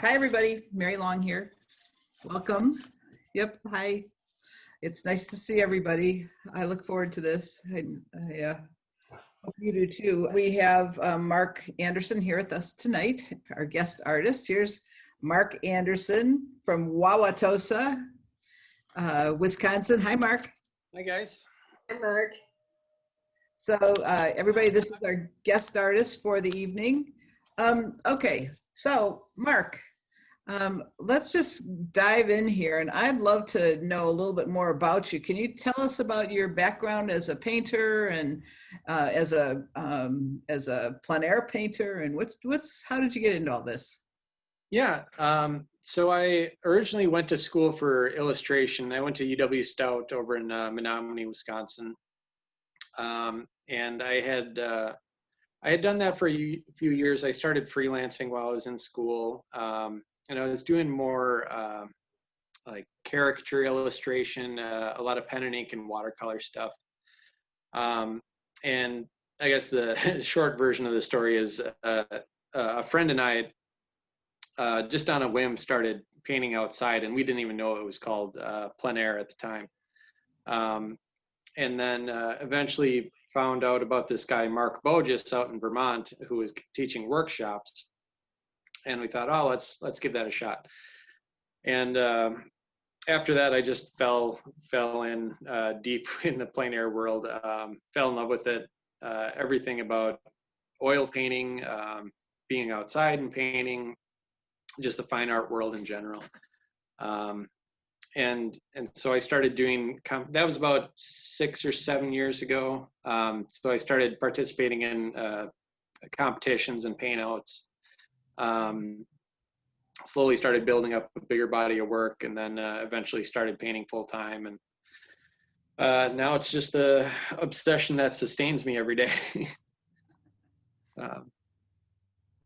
Hi, everybody. Mary Long here. Welcome. Yep. Hi. It's nice to see everybody. I look forward to this. I hope you do too. We have Marc Anderson here with us tonight, our guest artist. Here's Marc Anderson from Wauwatosa, Wisconsin. Hi, Marc. Hi, guys. Hi, Marc. So everybody, this is our guest artist for the evening. Okay, so Marc, let's just dive in here, and I'd love to know a little bit more about you. Can you tell us about your background as a painter and as a plein air painter, and how did you get into all this? Yeah, so I originally went to school for illustration. I went to UW Stout over in Menominee, Wisconsin, and I had done that for a few years. I started freelancing while I was in school. And I was doing more like caricature illustration, a lot of pen and ink and watercolor stuff. And I guess the short version of the story is a friend and I just on a whim started painting outside, and we didn't even know it was called plein air at the time. And then eventually found out about this guy, Mark Bogus, out in Vermont, who was teaching workshops. And we thought, oh, let's give that a shot. And after that, I just fell in deep in the plein air world. Fell in love with it. Everything about oil painting, being outside and painting, just the fine art world in general. And so I started doing. That was about 6 or 7 years ago. So I started participating in competitions and paint-outs. Slowly started building up a bigger body of work, and then eventually started painting full time. And now it's just the obsession that sustains me every day.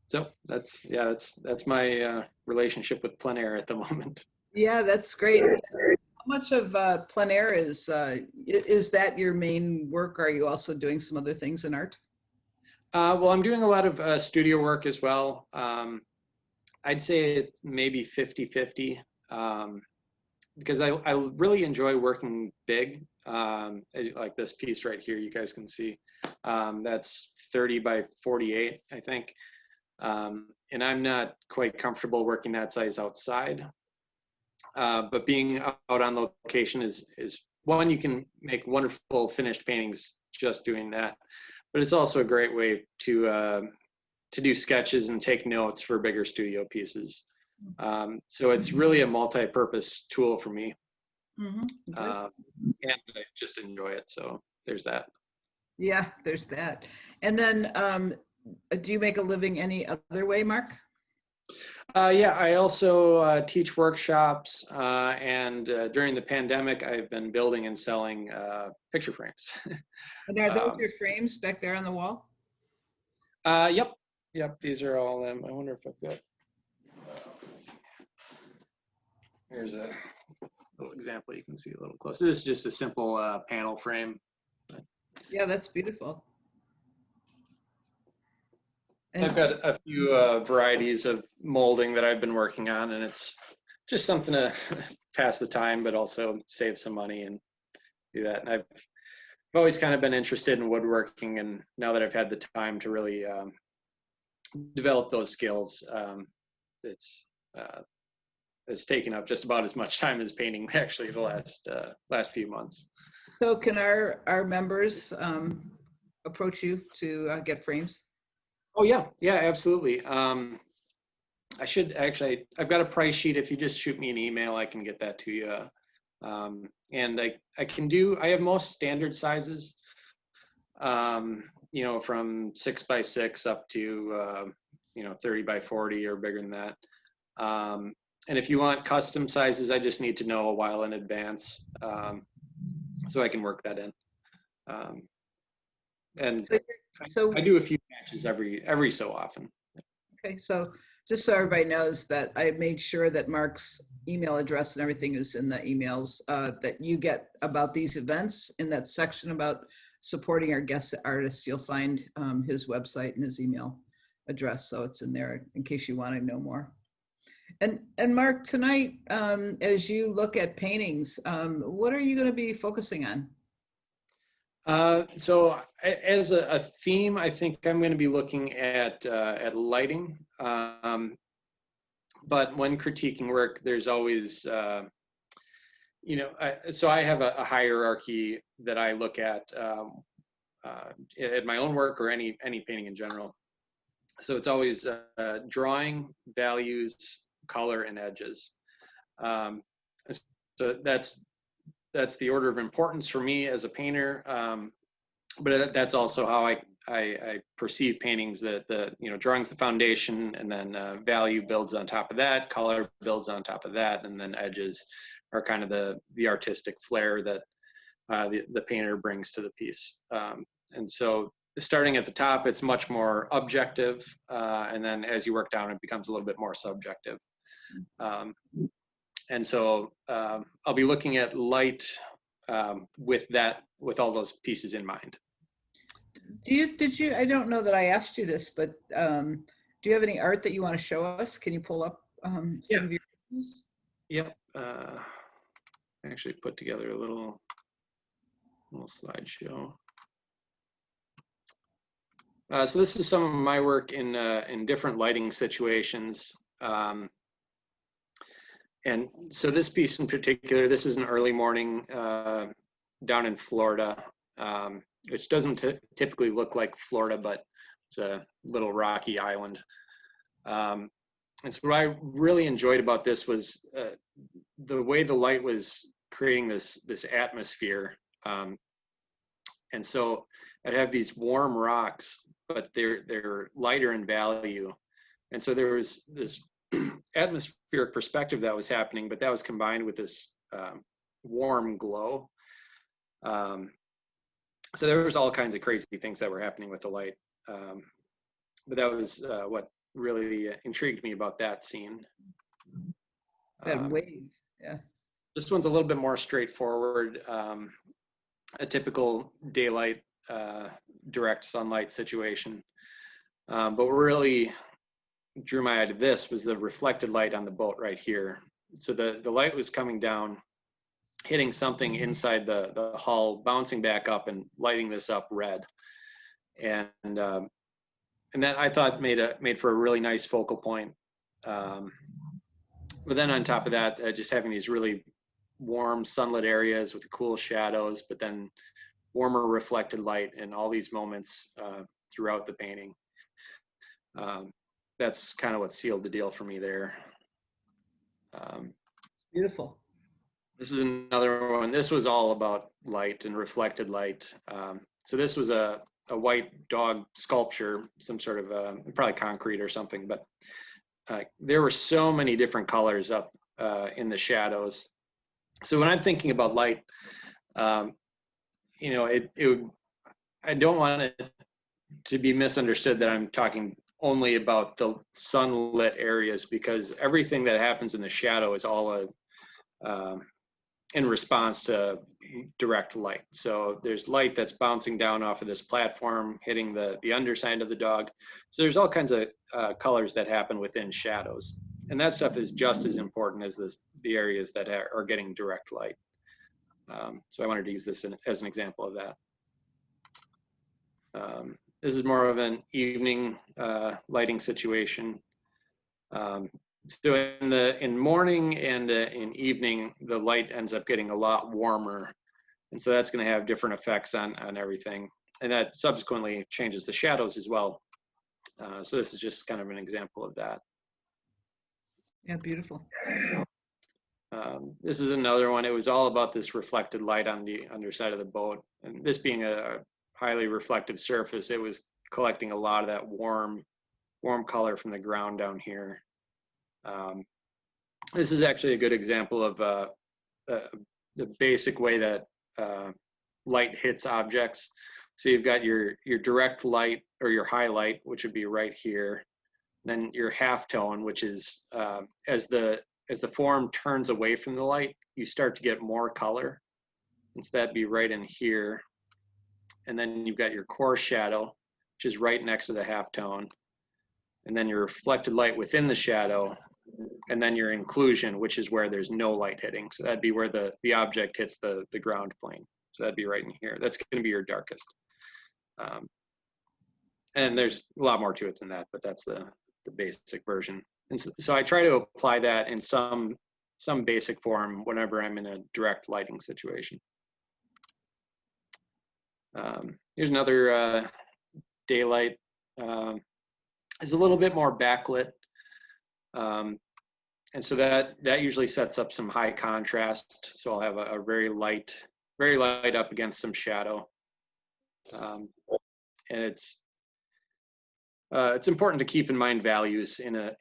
So that's my relationship with plein air at the moment. Yeah, that's great. How much of plein air is that your main work? Or are you also doing some other things in art? Well, I'm doing a lot of studio work as well. I'd say it's maybe 50-50, because I really enjoy working big, like this piece right here, you guys can see. That's 30 by 48, I think. And I'm not quite comfortable working that size outside. But being out on location is one, you can make wonderful finished paintings just doing that. But it's also a great way to do sketches and take notes for bigger studio pieces. So it's really a multi-purpose tool for me. Mm-hmm. And I just enjoy it. So there's that. Yeah, there's that. And then do you make a living any other way, Marc? Yeah, I also teach workshops, and during the pandemic, I've been building and selling picture frames. And are those your frames back there on the wall? Yep, these are all them. I wonder if I've got, here's a little example you can see a little closer. This is just a simple panel frame. Yeah, that's beautiful. And I've got a few varieties of molding that I've been working on, and it's just something to pass the time, but also save some money and do that. And I've always kind of been interested in woodworking, and now that I've had the time to really develop those skills, it's taken up just about as much time as painting actually the last few months. so can our members approach you to get frames? Oh yeah, absolutely. I should actually, I've got a price sheet. If you just shoot me an email, I can get that to you. And I have most standard sizes, from 6 by 6 up to, 30 by 40 or bigger than that. And if you want custom sizes, I just need to know a while in advance, so I can work that in. And So I do a few matches every so often. okay, so just so everybody knows that I made sure that Marc's email address and everything is in the emails that you get about these events. In that section about supporting our guest artists, you'll find his website and his email address. So it's in there in case you want to know more. And Mark, tonight, as you look at paintings, what are you going to be focusing on? So as a theme, I think I'm going to be looking at lighting. But when critiquing work, there's always, so I have a hierarchy that I look at my own work or any painting in general. So it's always drawing, values, color, and edges. So that's the order of importance for me as a painter. But that's also how I perceive paintings, that drawing's the foundation, and then value builds on top of that, color builds on top of that, and then edges are kind of the artistic flair that the painter brings to the piece. And so starting at the top, it's much more objective, and then as you work down, it becomes a little bit more subjective. And so I'll be looking at light with all those pieces in mind. Did you, I don't know that I asked you this, but do you have any art that you want to show us? Can you pull up some of your pieces? Yep. I actually put together a little slideshow. So this is some of my work in different lighting situations. And so this piece in particular, this is an early morning down in Florida, which doesn't typically look like Florida, but it's a little rocky island. And so what I really enjoyed about this was the way the light was creating this atmosphere. And so I'd have these warm rocks, but they're lighter in value. And so there was this atmospheric perspective that was happening, but that was combined with this warm glow. So there was all kinds of crazy things that were happening with the light. But that was what really intrigued me about that scene. That wave, yeah. This one's a little bit more straightforward, a typical daylight, direct sunlight situation. But what really drew my eye to this was the reflected light on the boat right here. So the light was coming down, hitting something inside the hull, bouncing back up and lighting this up red. And that I thought made for a really nice focal point. But then on top of that, just having these really warm sunlit areas with the cool shadows, but then warmer reflected light in all these moments throughout the painting. That's kind of what sealed the deal for me there. Beautiful. This is another one. This was all about light and reflected light. So this was a white dog sculpture, some sort of probably concrete or something, but there were so many different colors up in the shadows. So when I'm thinking about light, I don't want it to be misunderstood that I'm talking only about the sunlit areas, because everything that happens in the shadow is all in response to direct light. So there's light that's bouncing down off of this platform, hitting the underside of the dog. So there's all kinds of colors that happen within shadows. And that stuff is just as important as the areas that are getting direct light. So I wanted to use this as an example of that. This is more of an evening lighting situation. So in morning and in evening, the light ends up getting a lot warmer. And so that's going to have different effects on everything. And that subsequently changes the shadows as well. So this is just kind of an example of that. Yeah, beautiful. This is another one. It was all about this reflected light on the underside of the boat. And this being a highly reflective surface, it was collecting a lot of that warm color from the ground down here. This is actually a good example of the basic way that light hits objects. So you've got your direct light or your highlight, which would be right here. Then your halftone, which is as the form turns away from the light, you start to get more color. And so that'd be right in here. And then you've got your core shadow, which is right next to the halftone. And then your reflected light within the shadow and then your inclusion, which is where there's no light hitting. So that'd be where the object hits the ground plane. So that'd be right in here. That's going to be your darkest. And there's a lot more to it than that, but that's the basic version. And so I try to apply that in some basic form whenever I'm in a direct lighting situation. Here's another daylight. It's a little bit more backlit. And so that usually sets up some high contrast. So I'll have a very light up against some shadow. And it's important to keep in mind values in a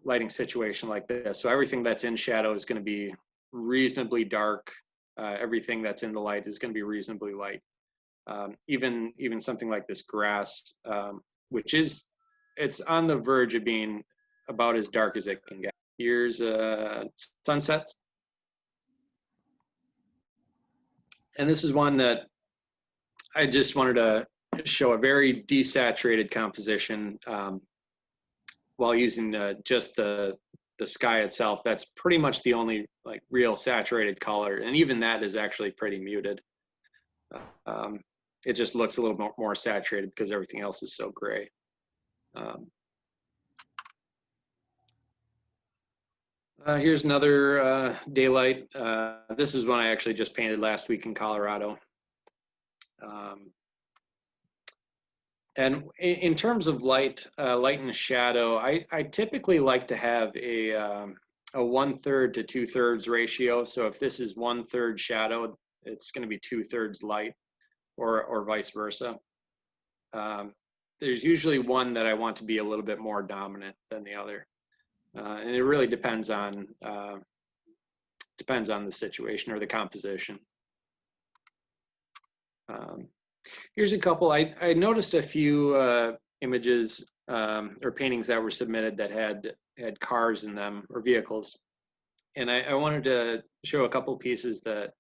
lighting situation like this. So everything that's in shadow is going to be reasonably dark. Everything that's in the light is going to be reasonably light. Even something like this grass, which it's on the verge of being about as dark as it can get. Here's sunset. And this is one that I just wanted to show a very desaturated composition while using just the sky itself. That's pretty much the only like real saturated color, and even that is actually pretty muted. It just looks a little more saturated because everything else is so gray. Here's another daylight. This is one I actually just painted last week in Colorado. And in terms of light and shadow, I typically like to have a 1/3 to 2/3 ratio. So if this is 1/3 shadow, it's going to be 2/3 light, or vice versa. There's usually one that I want to be a little bit more dominant than the other. And it really depends on the situation or the composition. Here's a couple. I noticed a few images or paintings that were submitted that had cars in them, or vehicles, and I wanted to show a couple pieces that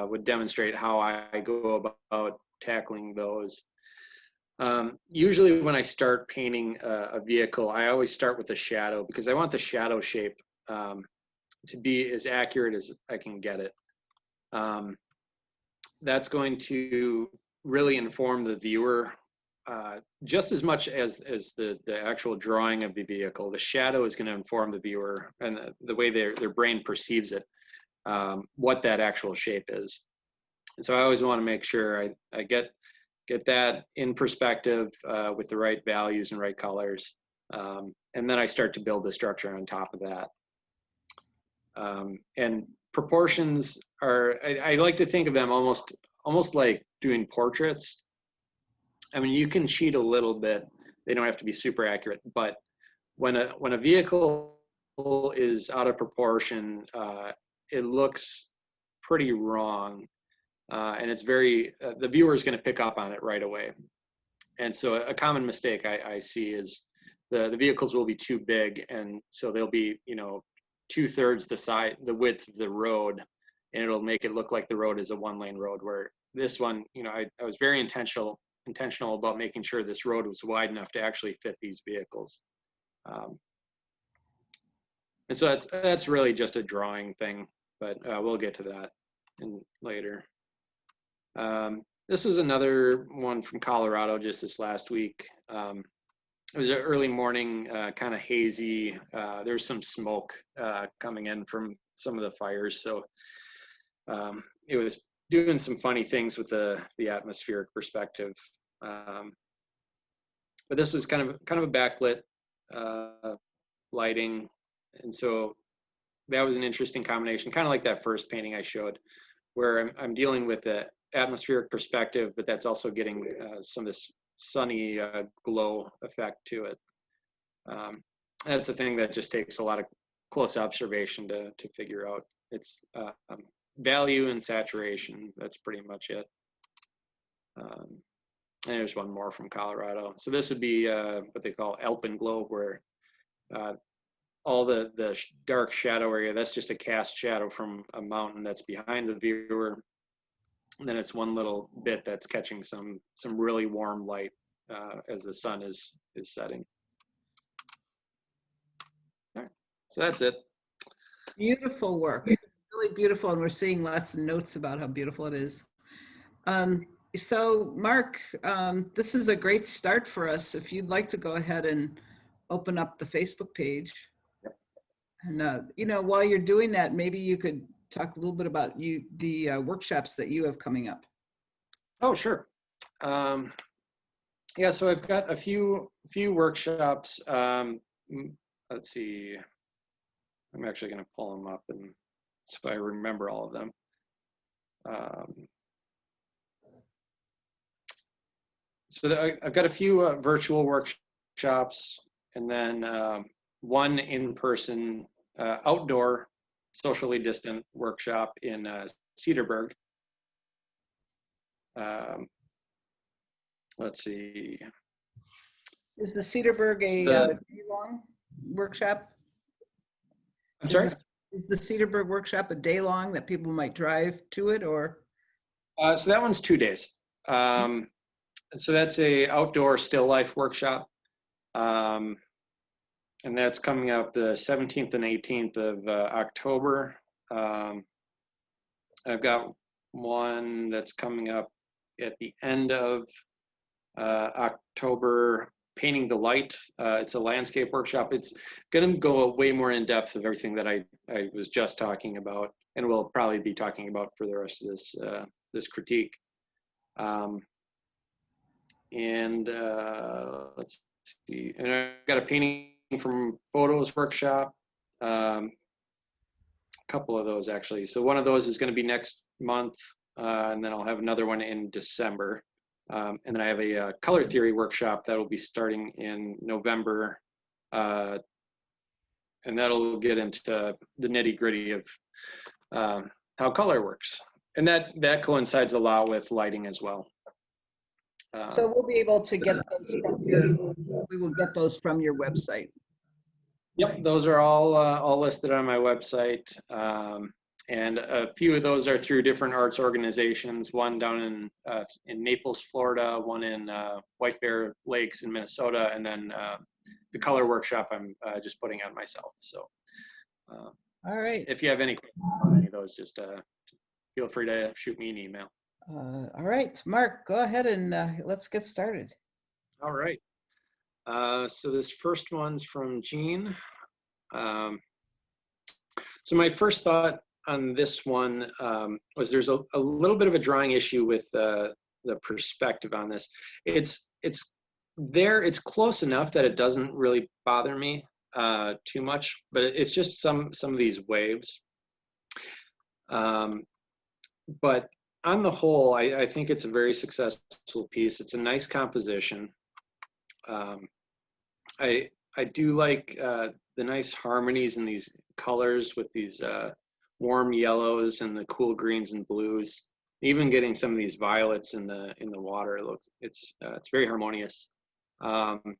would demonstrate how I go about tackling those. Usually when I start painting a vehicle, I always start with the shadow, because I want the shadow shape to be as accurate as I can get it. That's going to really inform the viewer just as much as the actual drawing of the vehicle. The shadow is going to inform the viewer and the way their brain perceives it, what that actual shape is. And so I always want to make sure I get that in perspective with the right values and right colors. And then I start to build the structure on top of that. And proportions are, I like to think of them almost like doing portraits. I mean, you can cheat a little bit. They don't have to be super accurate, but when a vehicle is out of proportion, it looks pretty wrong. And it's the viewer is going to pick up on it right away. And so a common mistake I see is the vehicles will be too big, and so they'll be 2/3 the width of the road, and it'll make it look like the road is a one-lane road. Where this one, I was very intentional about making sure this road was wide enough to actually fit these vehicles. And so that's really just a drawing thing, but we'll get to that later. This is another one from Colorado just this last week. It was an early morning, kind of hazy. There's some smoke coming in from some of the fires, so it was doing some funny things with the atmospheric perspective. But this was kind of a backlit lighting, and so that was an interesting combination, kind of like that first painting I showed, where I'm dealing with the atmospheric perspective, but that's also getting some of this sunny glow effect to it. That's a thing that just takes a lot of close observation to figure out. It's value and saturation. That's pretty much it. And there's one more from Colorado. So this would be what they call alpenglow, where all the dark shadow area, that's just a cast shadow from a mountain that's behind the viewer. And then it's one little bit that's catching some really warm light as the sun is setting. So that's it. Beautiful work, really beautiful, and we're seeing lots of notes about how beautiful it is. So Mark, this is a great start for us. If you'd like to go ahead and open up the Facebook page. And, while you're doing that, maybe you could talk a little bit about the workshops that you have coming up. Oh, sure. Yeah, so I've got a few workshops. Let's see. I'm actually going to pull them up and so I remember all of them. I've got a few virtual workshops and then one in-person outdoor socially distant workshop in Cedarburg. Let's see. Is the Cedarburg a day-long workshop? I'm sorry? Is the Cedarburg workshop a day-long that people might drive to it, or? So that one's 2 days. So that's a outdoor still life workshop. And that's coming up the 17th and 18th of October. I've got one that's coming up at the end of October, Painting the Light. It's a landscape workshop. It's going to go way more in depth of everything that I was just talking about, and we'll probably be talking about for the rest of this critique. Let's see. And I've got a painting from photos workshop. A couple of those actually. So one of those is going to be next month, and then I'll have another one in December. And then I have a color theory workshop that will be starting in November, and that'll get into the nitty gritty of how color works. And that coincides a lot with lighting as well. So we'll be able to get those we will get those from your website. Yep, those are all listed on my website. And a few of those are through different arts organizations, one down in Naples, Florida, one in White Bear Lakes in Minnesota, and then the color workshop I'm just putting on myself. So all right. If you have any questions on any of those, just feel free to shoot me an email. All right, Mark, go ahead and let's get started. All right. So this first one's from Jean. So my first thought on this one was there's a little bit of a drawing issue with the perspective on this. It's close enough that it doesn't really bother me too much, but it's just some of these waves. But on the whole, I think it's a very successful piece. It's a nice composition. I do like the nice harmonies in these colors with these warm yellows and the cool greens and blues. Even getting some of these violets in the water, it's very harmonious. I'm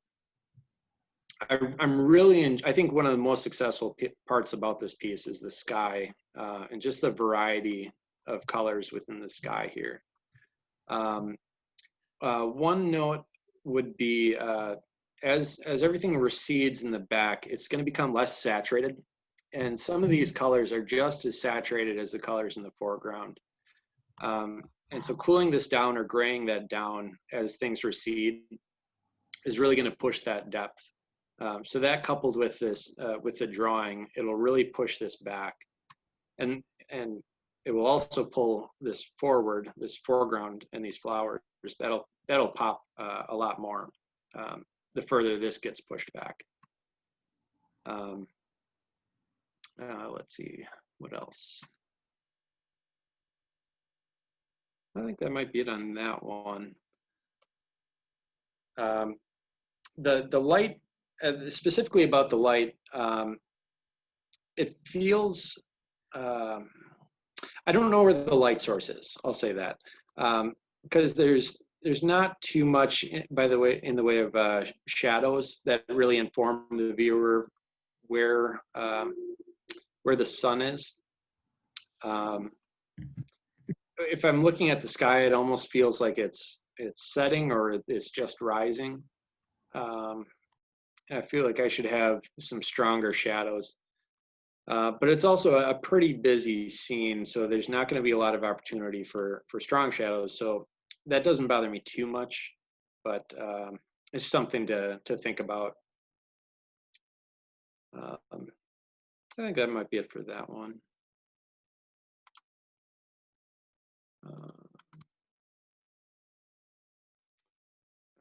really I think one of the most successful parts about this piece is the sky and just the variety of colors within the sky here. One note would be as everything recedes in the back, it's going to become less saturated, and some of these colors are just as saturated as the colors in the foreground. And so cooling this down or graying that down as things recede is really going to push that depth. So that coupled with this, with the drawing, it'll really push this back, and it will also pull this forward, this foreground and these flowers. That'll pop a lot more the further this gets pushed back. Let's see, what else? I think that might be it on that one. The light, specifically about the light, it feels, I don't know where the light source is, I'll say that. Because there's not too much, by the way, in the way of shadows that really inform the viewer where the sun is. If I'm looking at the sky, it almost feels like it's setting or it's just rising. I feel like I should have some stronger shadows. But it's also a pretty busy scene, so there's not going to be a lot of opportunity for strong shadows. So that doesn't bother me too much, but it's something to think about. I think that might be it for that one.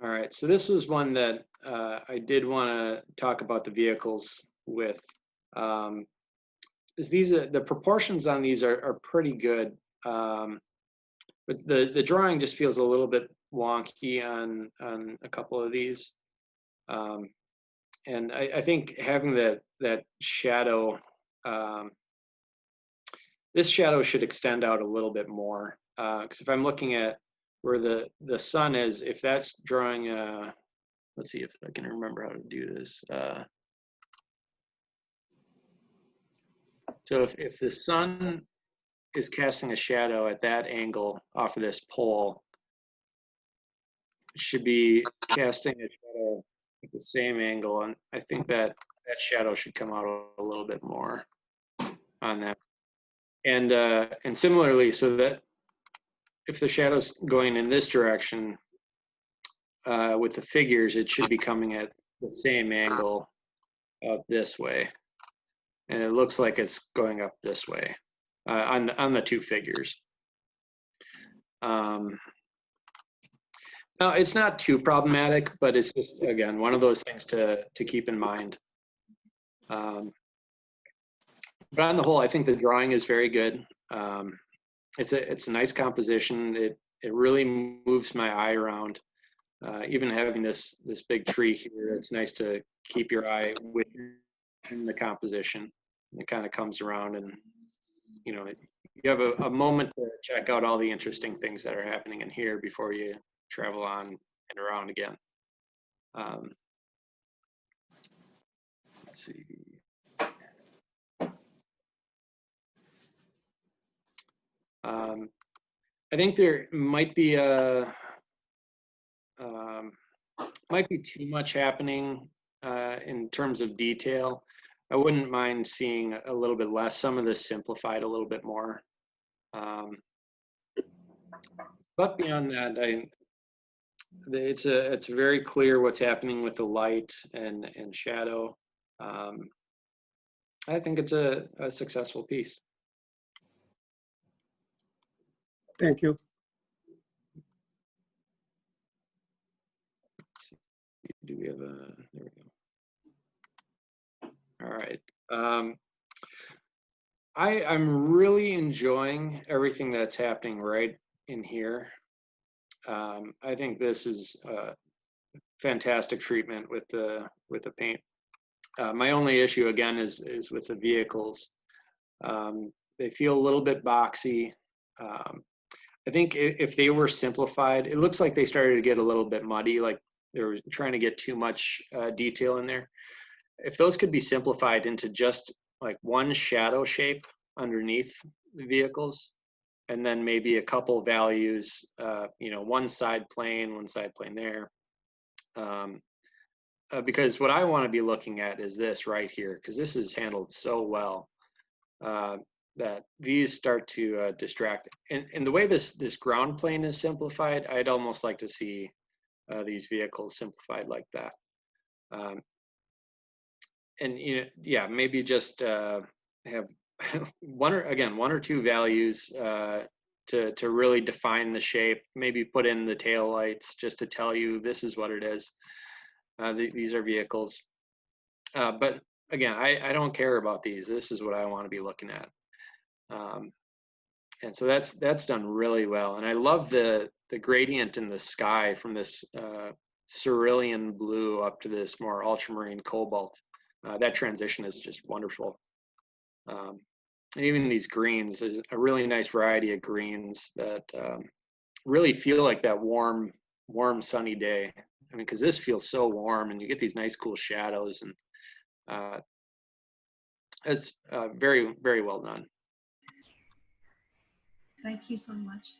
All right, so this was one that I did want to talk about the vehicles with. Is these the proportions on these are pretty good, but the drawing just feels a little bit wonky on a couple of these, and I think having that shadow, this shadow should extend out a little bit more, because if I'm looking at where the sun is, if that's drawing, let's see if I can remember how to do this. So if the sun is casting a shadow at that angle off of this pole, it should be casting a shadow at the same angle, and I think that shadow should come out a little bit more on that. And similarly, so that if the shadow's going in this direction with the figures, it should be coming at the same angle up this way, and it looks like it's going up this way on the two figures. Now, it's not too problematic, but it's just, again, one of those things to keep in mind. But on the whole, I think the drawing is very good. It's a nice composition. It really moves my eye around. Even having this big tree here, it's nice to keep your eye within the composition. It kind of comes around, and you have a moment to check out all the interesting things that are happening in here before you travel on and around again. Let's see. I think there might be too much happening in terms of detail. I wouldn't mind seeing a little bit less, some of this simplified a little bit more. But beyond that, it's very clear what's happening with the light and shadow. I think it's a successful piece. Thank you. Let's see. Do we have a, there we go. All right. I'm really enjoying everything that's happening right in here. I think this is a fantastic treatment with the paint. My only issue again is with the vehicles. They feel a little bit boxy. I think if they were simplified, it looks like they started to get a little bit muddy, like they were trying to get too much detail in there. If those could be simplified into just like one shadow shape underneath the vehicles, and then maybe a couple values, one side plane there. Because what I want to be looking at is this right here, because this is handled so well that these start to distract. And the way this ground plane is simplified, I'd almost like to see these vehicles simplified like that. And maybe just have one or two values to really define the shape. Maybe put in the tail lights just to tell you this is what it is. These are vehicles. But again, I don't care about these. This is what I want to be looking at. And so that's done really well. And I love the gradient in the sky from this cerulean blue up to this more ultramarine cobalt. That transition is just wonderful. And even these greens, there's a really nice variety of greens that really feel like that warm, sunny day. I mean, because this feels so warm, and you get these nice, cool shadows, and it's very, very well done. Thank you so much.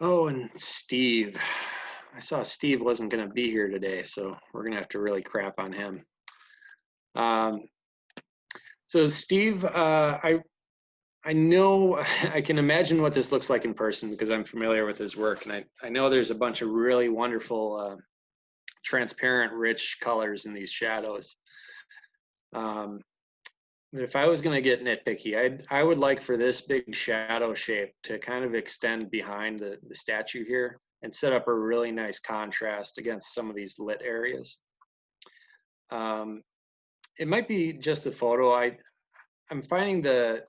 Oh, and Steve, I saw Steve wasn't going to be here today, so we're going to have to really crap on him. So Steve, I know, I can imagine what this looks like in person because I'm familiar with his work, and I know there's a bunch of really wonderful, transparent, rich colors in these shadows. But if I was going to get nitpicky, I would like for this big shadow shape to kind of extend behind the statue here and set up a really nice contrast against some of these lit areas. It might be just a photo. I'm finding the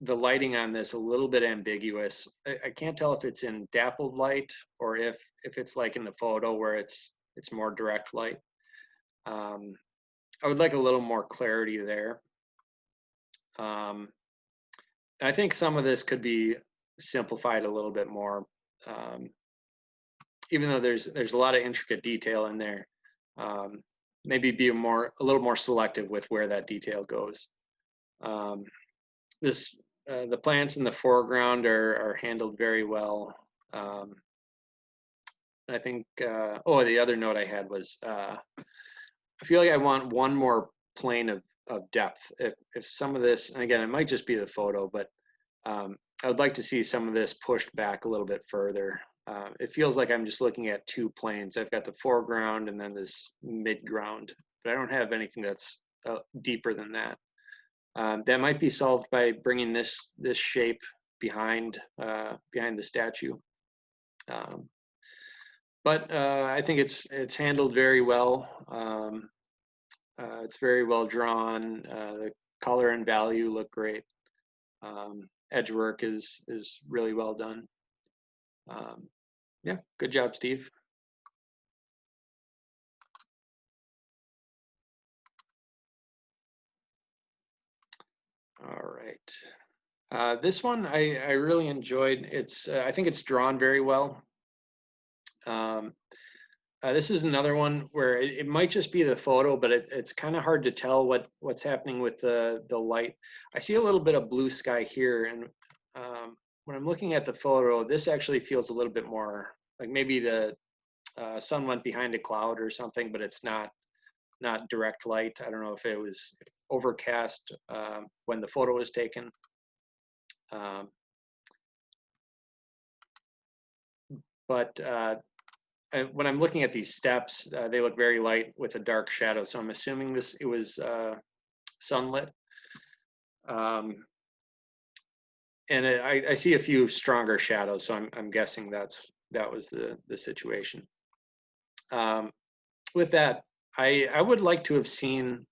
lighting on this a little bit ambiguous. I can't tell if it's in dappled light or if it's like in the photo where it's more direct light. I would like a little more clarity there. And I think some of this could be simplified a little bit more, even though there's a lot of intricate detail in there. Maybe be a little more selective with where that detail goes. The plants in the foreground are handled very well. I think, the other note I had was, I feel like I want one more plane of depth. If some of this, and again, it might just be the photo, but I would like to see some of this pushed back a little bit further. It feels like I'm just looking at two planes. I've got the foreground and then this mid-ground, but I don't have anything that's deeper than that. That might be solved by bringing this shape behind the statue. But I think it's handled very well. It's very well drawn. The color and value look great. Edge work is really well done. Yeah, good job, Steve. All right. This one I really enjoyed. I think it's drawn very well. This is another one where it might just be the photo, but it's kind of hard to tell what's happening with the light. I see a little bit of blue sky here, and when I'm looking at the photo, this actually feels a little bit more like maybe the sun went behind a cloud or something, but it's not direct light. I don't know if it was overcast when the photo was taken. But when I'm looking at these steps, they look very light with a dark shadow. So I'm assuming it was sunlit. And I see a few stronger shadows, so I'm guessing that was the situation. With that, I would like to have seen.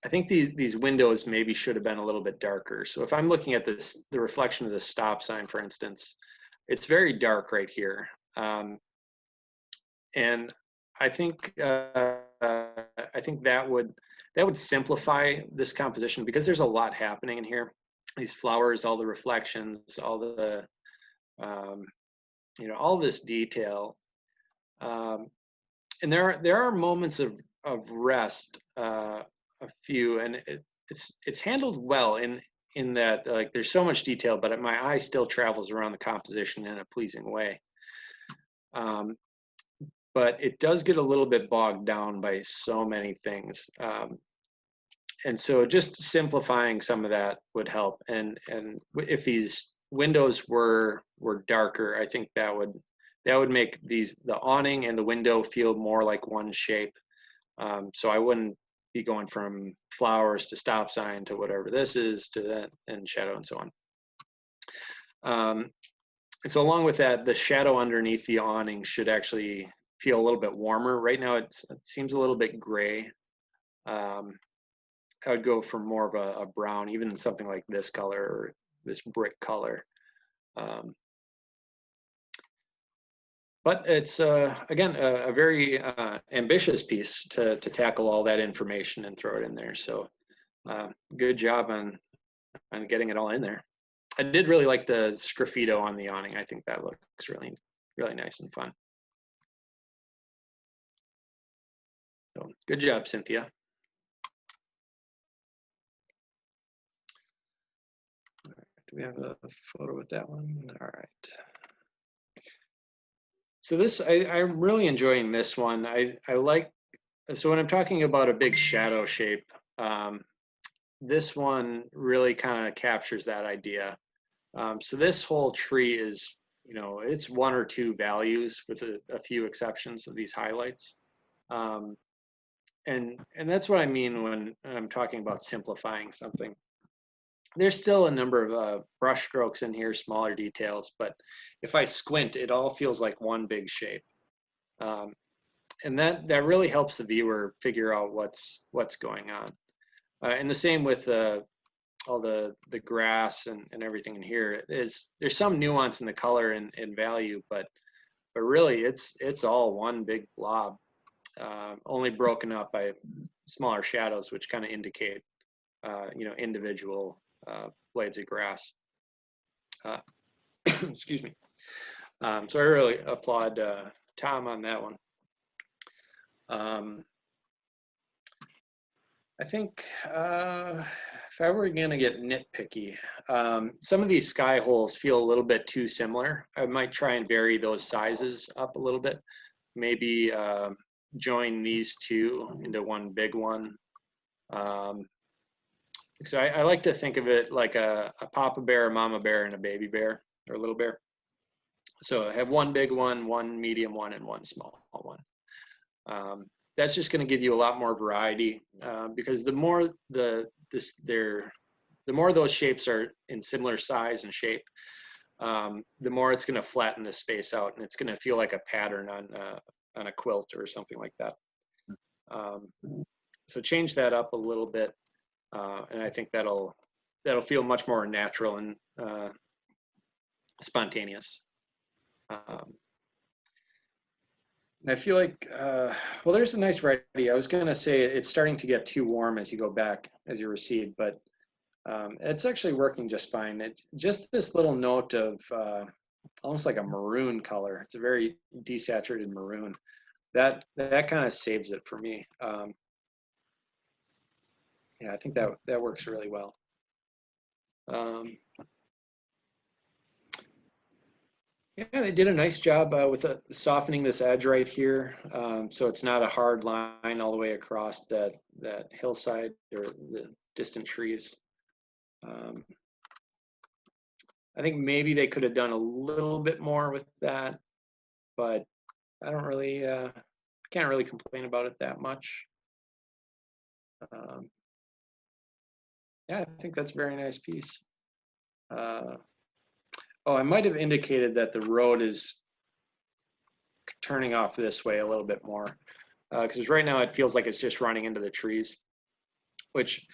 I think these windows maybe should have been a little bit darker. So if I'm looking at the reflection of the stop sign, for instance, it's very dark right here. And I think that would simplify this composition because there's a lot happening in here. These flowers, all the reflections, all the all this detail, and there are moments of rest, a few, and it's handled well in that like there's so much detail, but my eye still travels around the composition in a pleasing way. But it does get a little bit bogged down by so many things. And so just simplifying some of that would help. And if these windows were darker, I think that would make the awning and the window feel more like one shape. So I wouldn't be going from flowers to stop sign to whatever this is to that and shadow and so on. And so along with that, the shadow underneath the awning should actually feel a little bit warmer. Right now it seems a little bit gray. I would go for more of a brown, even something like this color or this brick color. But it's, again, a very ambitious piece to tackle all that information and throw it in there. So good job on getting it all in there. I did really like the sgraffito on the awning. I think that looks really, really nice and fun. So good job, Cynthia. Do we have a photo with that one? All right. So I'm really enjoying this one. I like, so when I'm talking about a big shadow shape, this one really kind of captures that idea. So this whole tree is, it's one or two values with a few exceptions of these highlights. And that's what I mean when I'm talking about simplifying something. There's still a number of brush strokes in here, smaller details, but if I squint, it all feels like one big shape. And that really helps the viewer figure out what's going on. And the same with all the grass and everything in here. There's some nuance in the color and value, but really it's all one big blob, only broken up by smaller shadows, which kind of indicate individual blades of grass. Excuse me. So I really applaud Tom on that one. I think if I were going to get nitpicky, some of these sky holes feel a little bit too similar. I might try and vary those sizes up a little bit. Maybe join these two into one big one. So I like to think of it like a papa bear, a mama bear, and a baby bear or a little bear. So I have one big one, one medium one, and one small one. That's just going to give you a lot more variety because the more the more those shapes are in similar size and shape, the more it's going to flatten the space out, and it's going to feel like a pattern on a quilt or something like that. So change that up a little bit, and I think that'll feel much more natural and spontaneous. I feel like, well, there's a nice variety. I was going to say it's starting to get too warm as you go back, as you recede, but it's actually working just fine. It's just this little note of almost like a maroon color. It's a very desaturated maroon. That kind of saves it for me. Yeah, I think that works really well. Yeah, they did a nice job with softening this edge right here, so it's not a hard line all the way across that hillside or the distant trees. I think maybe they could have done a little bit more with that, but I don't really, can't really complain about it that much. Yeah, I think that's a very nice piece. Oh, I might have indicated that the road is turning off this way a little bit more because right now it feels like it's just running into the trees, which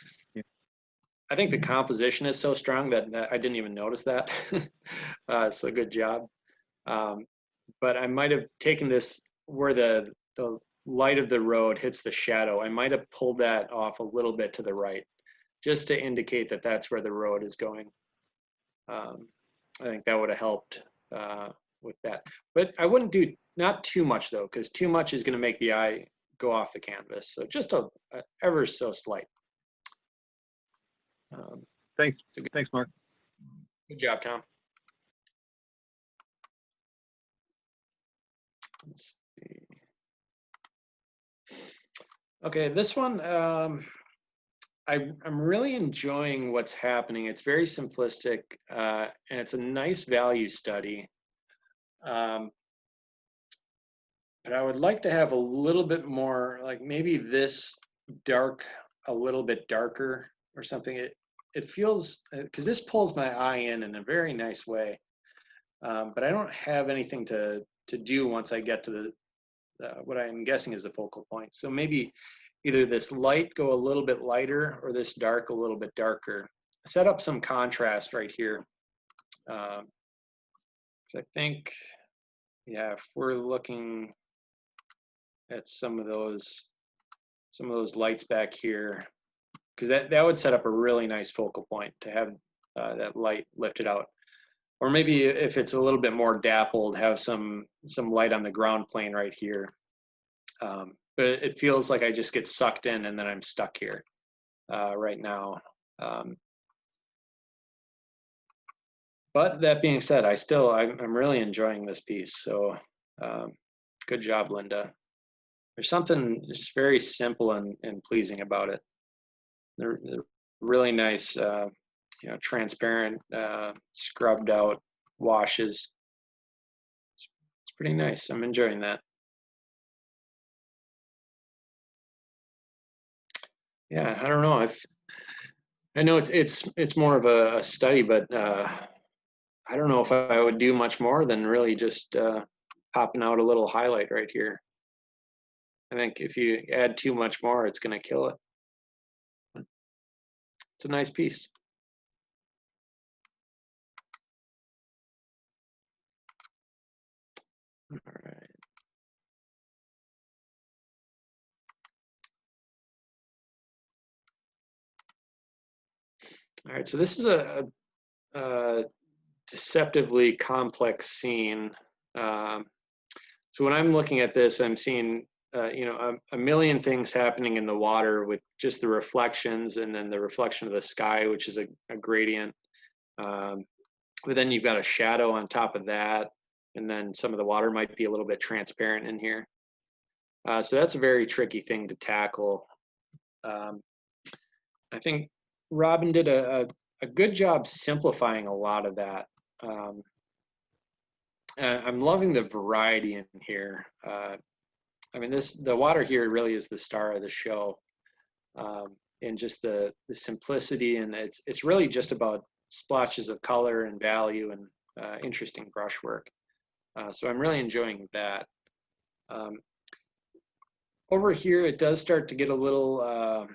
I think the composition is so strong that I didn't even notice that. So good job. But I might have taken this where the light of the road hits the shadow. I might have pulled that off a little bit to the right just to indicate that that's where the road is going. I think that would have helped with that. But I wouldn't do not too much though, because too much is going to make the eye go off the canvas. So just a ever so slight. Thanks. Thanks, Mark. Good job, Tom. Let's see. Okay, this one, I'm really enjoying what's happening. It's very simplistic, and it's a nice value study. But I would like to have a little bit more, like maybe this dark, a little bit darker or something. It feels, because this pulls my eye in a very nice way. But I don't have anything to do once I get to the what I'm guessing is the focal point. So maybe either this light go a little bit lighter or this dark a little bit darker. Set up some contrast right here. I think, yeah, if we're looking at some of those lights back here, because that would set up a really nice focal point to have that light lifted out. Or maybe if it's a little bit more dappled, have some light on the ground plane right here. But it feels like I just get sucked in and then I'm stuck here right now. But that being said, I'm really enjoying this piece. So Good job, Linda. There's something just very simple and pleasing about it. They're really nice, transparent, scrubbed out washes. It's pretty nice. I'm enjoying that. Yeah, I don't know. I know it's more of a study, but I don't know if I would do much more than really just popping out a little highlight right here. I think if you add too much more, it's going to kill it. It's a nice piece. All right. All right, so this is a deceptively complex scene. So when I'm looking at this, I'm seeing a million things happening in the water with just the reflections, and then the reflection of the sky, which is a gradient. But then you've got a shadow on top of that, and then some of the water might be a little bit transparent in here. So that's a very tricky thing to tackle. I think Robin did a good job simplifying a lot of that. And I'm loving the variety in here. I mean, the water here really is the star of the show, and just the simplicity, and it's really just about splotches of color and value and interesting brushwork. So I'm really enjoying that. Over here, it does start to get a little.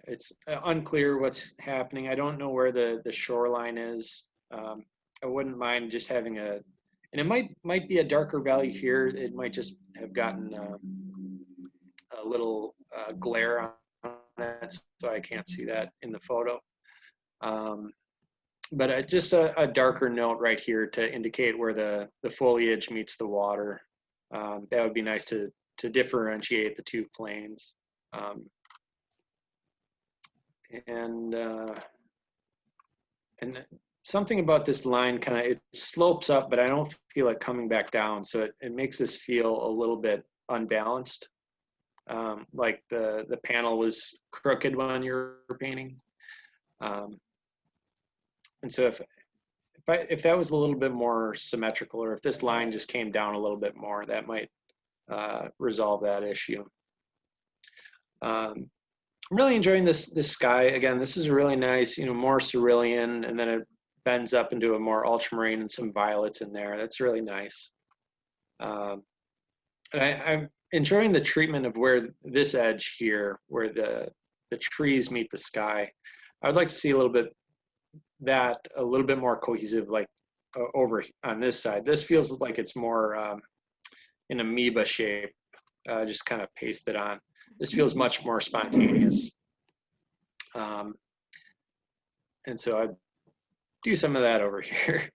It's unclear what's happening. I don't know where the shoreline is. I wouldn't mind just having and it might be a darker value here. It might just have gotten a little glare on it, so I can't see that in the photo. But just a darker note right here to indicate where the foliage meets the water. That would be nice to differentiate the two planes. And something about this line it slopes up, but I don't feel it coming back down. So it makes this feel a little bit unbalanced, like the panel was crooked when you're painting. And so if that was a little bit more symmetrical, or if this line just came down a little bit more, that might resolve that issue. I'm really enjoying this sky. Again, this is really nice, more cerulean, and then it bends up into a more ultramarine and some violets in there. That's really nice. And I'm enjoying the treatment of where this edge here, where the trees meet the sky. I would like to see a little bit more cohesive, like over on this side. This feels like it's more in amoeba shape, just kind of pasted on. This feels much more spontaneous. And so I'd do some of that over here.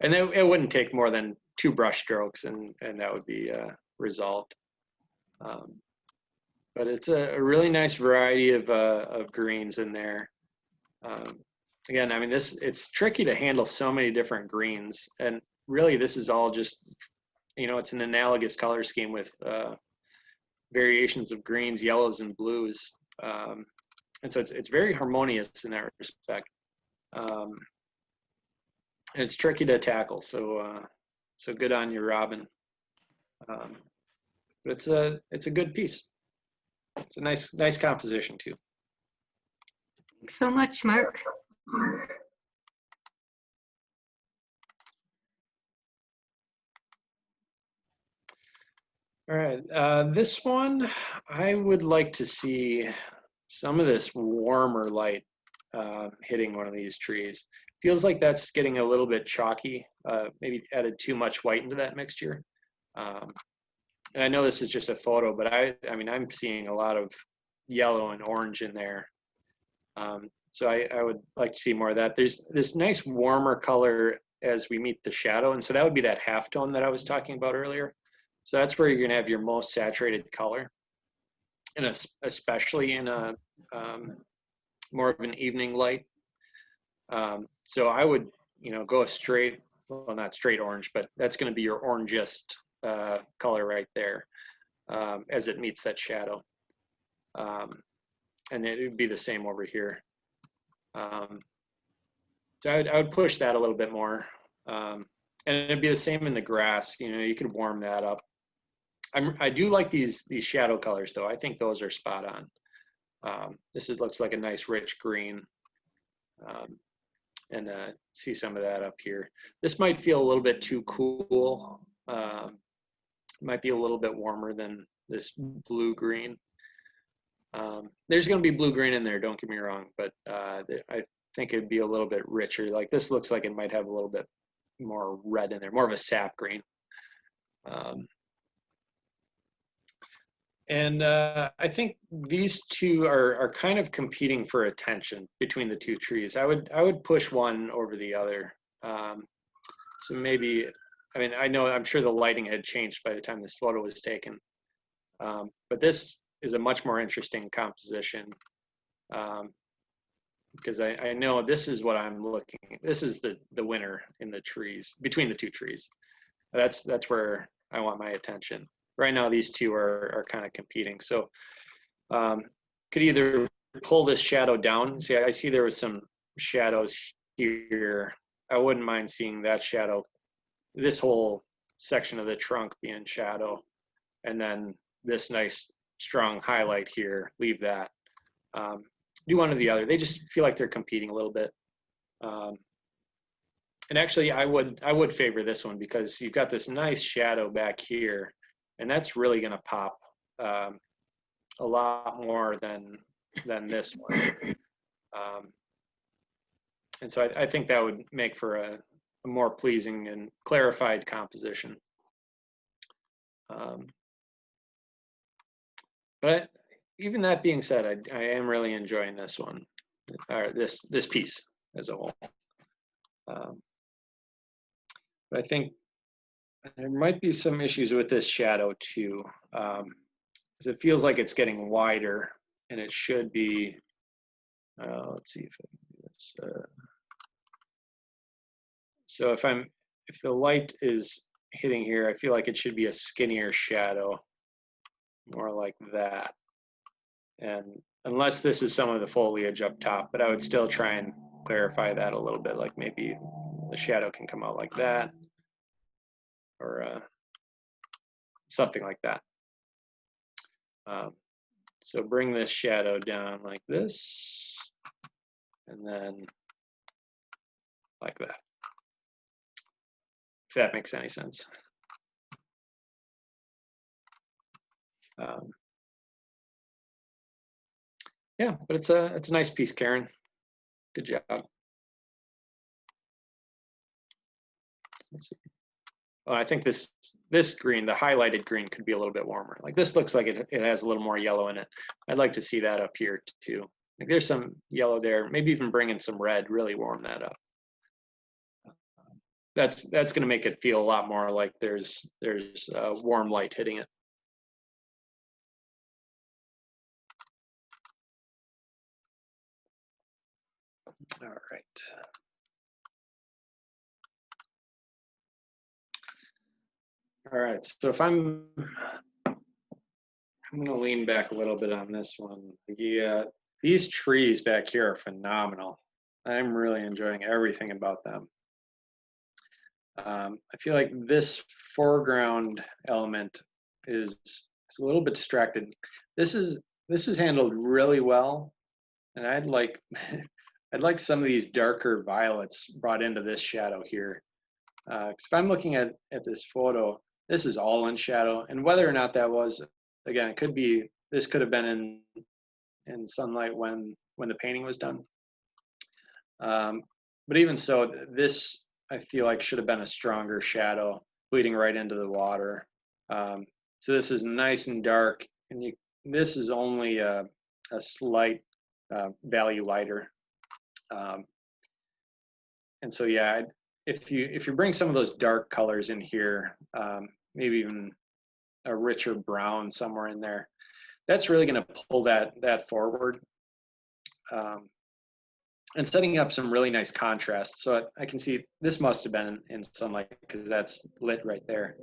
And then it wouldn't take more than 2 brush strokes, and that would be resolved. But it's a really nice variety of greens in there. Again, I mean, it's tricky to handle so many different greens, and really this is all just, it's an analogous color scheme with variations of greens, yellows, and blues. And so it's very harmonious in that respect. And it's tricky to tackle, so good on you, Robin. But it's a good piece. It's a nice composition too. Thanks so much, Mark. All right, this one, I would like to see some of this warmer light hitting one of these trees. Feels like that's getting a little bit chalky, maybe added too much white into that mixture. And I know this is just a photo, but I mean, I'm seeing a lot of yellow and orange in there. So I would like to see more of that. There's this nice warmer color as we meet the shadow. And so that would be that halftone that I was talking about earlier. So that's where you're gonna have your most saturated color. And especially in a more of an evening light. So I would, go straight, well, not straight orange, but that's gonna be your orangest color right there as it meets that shadow. And it would be the same over here. So I would push that a little bit more. And it'd be the same in the grass. You know, you could warm that up. I do like these shadow colors though. I think those are spot on. Looks like a nice rich green. And see some of that up here. This might feel a little bit too cool. Might be a little bit warmer than this blue green. There's going to be blue green in there, don't get me wrong, but I think it'd be a little bit richer. Like this looks like it might have a little bit more red in there, more of a sap green. And I think these two are kind of competing for attention between the two trees. I would push one over the other. So maybe, I mean, I'm sure the lighting had changed by the time this photo was taken. But this is a much more interesting composition because I know this is what I'm looking at. This is the winner in the trees, between the two trees. That's where I want my attention. Right now, these two are kind of competing. So could either pull this shadow down. See, I see there was some shadows here. I wouldn't mind seeing that shadow, this whole section of the trunk being shadow, and then this nice strong highlight here, leave that. Do one or the other. They just feel like they're competing a little bit. And actually, I would favor this one because you've got this nice shadow back here, and that's really going to pop a lot more than this one. And so I think that would make for a more pleasing and clarified composition. But even that being said, I am really enjoying this one, or this piece as a whole. But I think there might be some issues with this shadow too, because it feels like it's getting wider, and it should be. Let's see if I can do this. So if the light is hitting here, I feel like it should be a skinnier shadow, more like that. And unless this is some of the foliage up top, but I would still try and clarify that a little bit, like maybe the shadow can come out like that, or something like that. So bring this shadow down like this, and then like that, if that makes any sense. Yeah, but it's a nice piece, Karen. Good job. Let's see. Oh, I think this green, the highlighted green, could be a little bit warmer. Like this looks like it has a little more yellow in it. I'd like to see that up here too. Like there's some yellow there. Maybe even bring in some red, really warm that up. That's going to make it feel a lot more like there's warm light hitting it. All right. All right, so if I'm going to lean back a little bit on this one. Yeah, these trees back here are phenomenal. I'm really enjoying everything about them. I feel like this foreground element is a little bit distracted. This is handled really well, and I'd like some of these darker violets brought into this shadow here. Because if I'm looking at this photo, this is all in shadow, and whether or not that was, again, it could be, this could have been in sunlight when the painting was done. But even so, this I feel like should have been a stronger shadow bleeding right into the water. So this is nice and dark, and this is only a slight value lighter. And so yeah, if you bring some of those dark colors in here, maybe even a richer brown somewhere in there, that's really going to pull that forward. and setting up some really nice contrast. So I can see this must have been in sunlight because that's lit right there.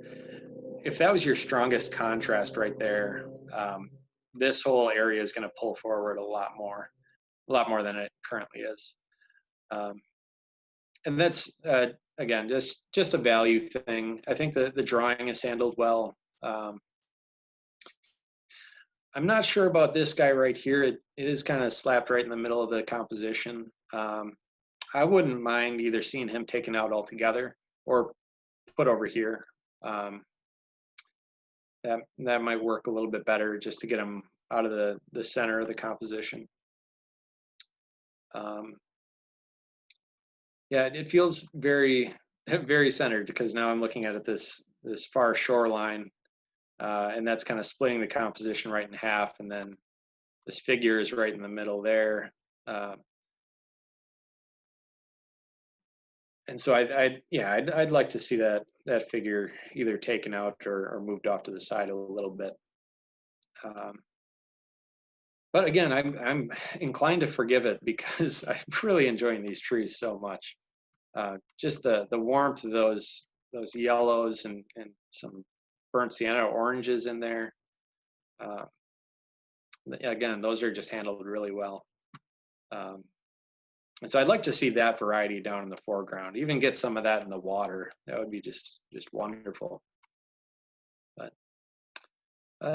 If that was your strongest contrast right there, this whole area is going to pull forward a lot more than it currently is. And that's, again, just a value thing. I think the drawing is handled well. I'm not sure about this guy right here. It is kind of slapped right in the middle of the composition. I wouldn't mind either seeing him taken out altogether or put over here. That might work a little bit better just to get him out of the center of the composition. Yeah, it feels very, very centered because now I'm looking at this far shoreline, and that's kind of splitting the composition right in half, and then this figure is right in the middle there. And so I'd like to see that figure either taken out or moved off to the side a little bit. But again, I'm inclined to forgive it because I'm really enjoying these trees so much. Just the warmth of those yellows and some burnt sienna oranges in there. Again, those are just handled really well. And so I'd like to see that variety down in the foreground, even get some of that in the water. That would be just wonderful. But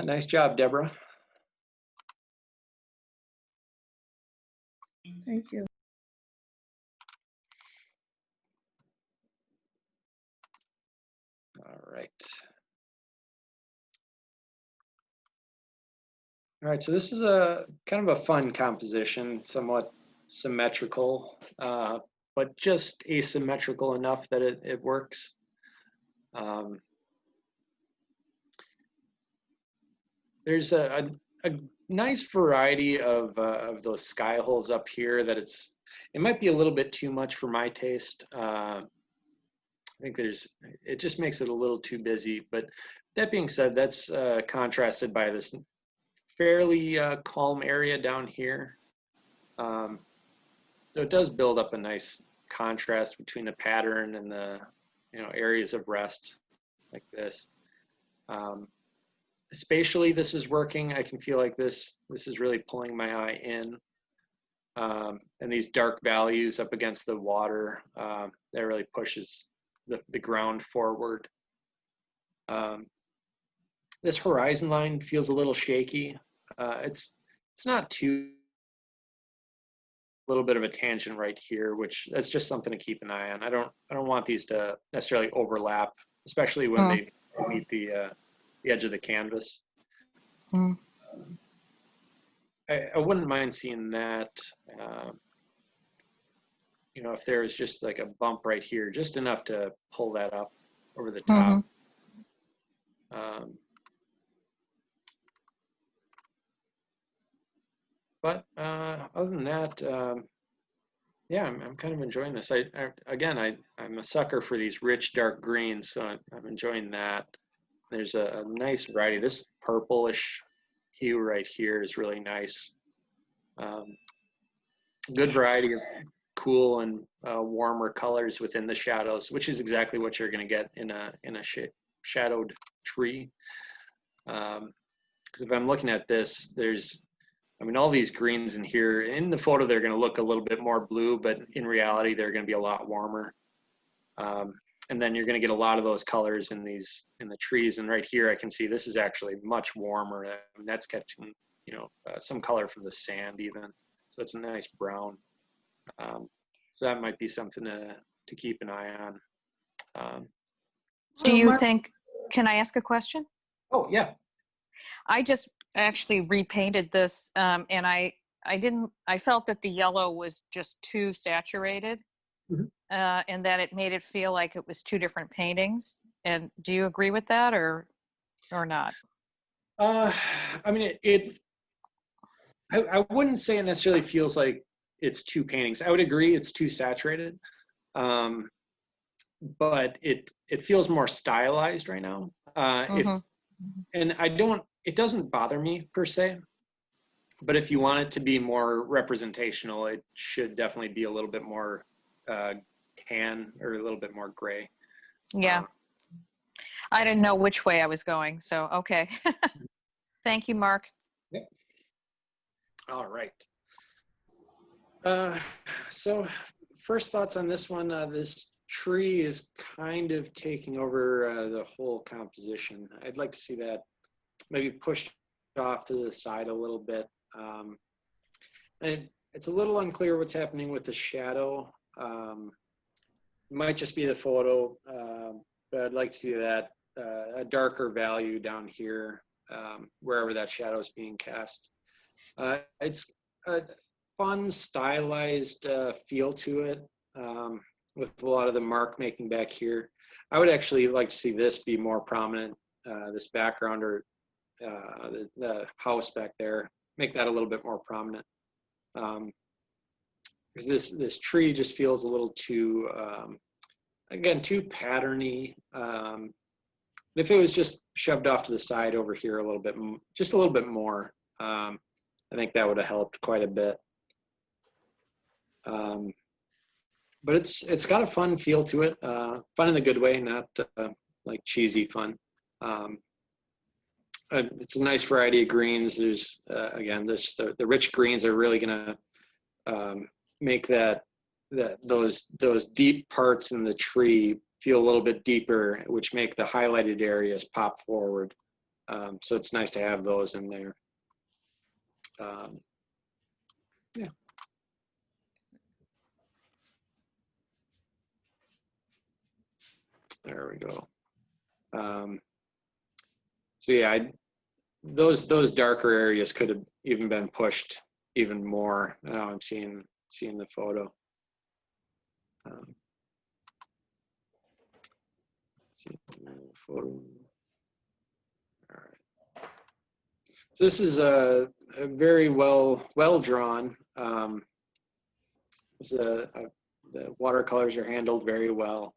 nice job, Deborah. Thank you. All right. All right, so this is a kind of a fun composition, somewhat symmetrical, but just asymmetrical enough that it works. There's a nice variety of those sky holes up here that it might be a little bit too much for my taste. I think it just makes it a little too busy, but that being said, that's contrasted by this fairly calm area down here. So it does build up a nice contrast between the pattern and the areas of rest like this. Spatially, this is working. I can feel like this is really pulling my eye in. And these dark values up against the water, that really pushes the ground forward. This horizon line feels a little shaky. It's not too, a little bit of a tangent right here, which that's just something to keep an eye on. I don't want these to necessarily overlap, especially when they meet the edge of the canvas. I wouldn't mind seeing that. If there's just like a bump right here, just enough to pull that up over the top. But other than that, yeah, I'm kind of enjoying this. I'm a sucker for these rich dark greens, so I'm enjoying that. There's a nice variety. This purplish hue right here is really nice. Good variety of cool and warmer colors within the shadows, which is exactly what you're going to get in a shadowed tree. Because if I'm looking at this, all these greens in here, in the photo, they're going to look a little bit more blue, but in reality, they're going to be a lot warmer. And then you're going to get a lot of those colors in the trees. And right here, I can see this is actually much warmer. That's catching, some color from the sand even. So it's a nice brown. So that might be something to keep an eye on. Do you think, can I ask a question? Oh, yeah. I just actually repainted this and I felt that the yellow was just too saturated. And that it made it feel like it was two different paintings. And do you agree with that or not? I wouldn't say it necessarily feels like it's two paintings. I would agree it's too saturated. But it feels more stylized right now. And it doesn't bother me per se. But if you want it to be more representational, it should definitely be a little bit more tan or a little bit more gray. Yeah. I didn't know which way I was going, so okay. Thank you, Mark. Yep. All right. So first thoughts on this one, this tree is kind of taking over the whole composition. I'd like to see that maybe pushed off to the side a little bit. And it's a little unclear what's happening with the shadow. It might just be the photo, but I'd like to see that a darker value down here, wherever that shadow is being cast. It's a fun, stylized feel to it, with a lot of the mark making back here. I would actually like to see this be more prominent, this background or the house back there, make that a little bit more prominent. Because this tree just feels a little too, again, too patterny. If it was just shoved off to the side over here a little bit, just a little bit more, I think that would have helped quite a bit. But it's got a fun feel to it, fun in a good way, not like cheesy fun. It's a nice variety of greens. There's again, the rich greens are really gonna make those deep parts in the tree feel a little bit deeper, which make the highlighted areas pop forward. So it's nice to have those in there. Yeah. There we go. So yeah, those darker areas could have even been pushed even more. Now I'm seeing the photo. All right. So this is a very well drawn. The watercolors are handled very well.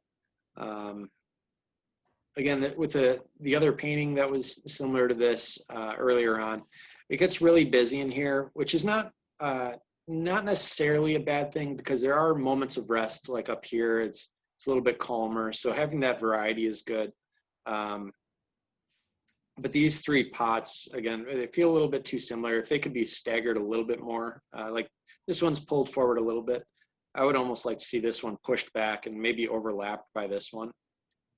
Again, with the other painting that was similar to this earlier on, it gets really busy in here, which is not necessarily a bad thing, because there are moments of rest, like up here. It's a little bit calmer, so having that variety is good. But these three pots, again, they feel a little bit too similar. If they could be staggered a little bit more, like this one's pulled forward a little bit, I would almost like to see this one pushed back and maybe overlapped by this one.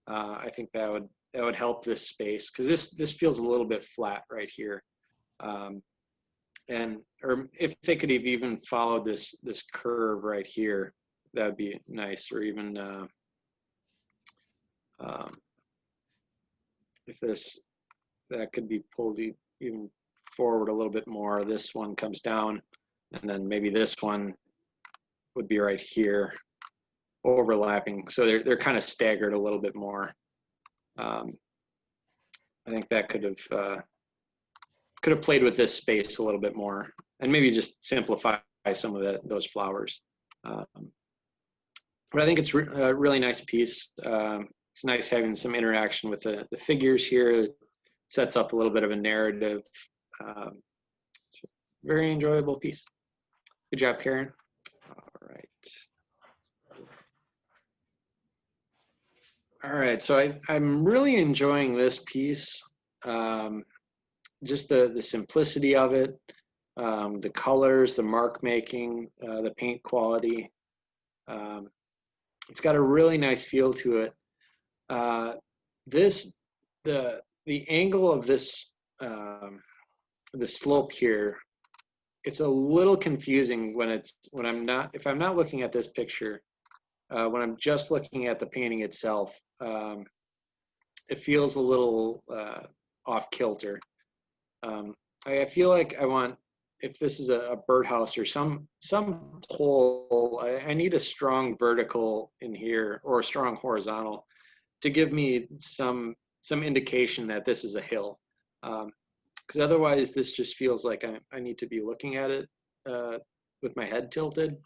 I think that would help this space, because this feels a little bit flat right here. Or if they could have even followed this curve right here, that would be nice. Or even if that could be pulled even forward a little bit more. This one comes down, and then maybe this one would be right here, overlapping. So they're kind of staggered a little bit more. I think that could have played with this space a little bit more, and maybe just simplify some of those flowers. But I think it's a really nice piece. It's nice having some interaction with the figures here. It sets up a little bit of a narrative. It's a very enjoyable piece. Good job, Karen. All right. All right, so I'm really enjoying this piece. Just the simplicity of it, the colors, the mark making, the paint quality. It's got a really nice feel to it. The angle of this, the slope here, it's a little confusing if I'm not looking at this picture. When I'm just looking at the painting itself, it feels a little off kilter. I feel like if this is a birdhouse or some pole, I need a strong vertical in here, or a strong horizontal, to give me some indication that this is a hill. Because otherwise this just feels like I need to be looking at it with my head tilted.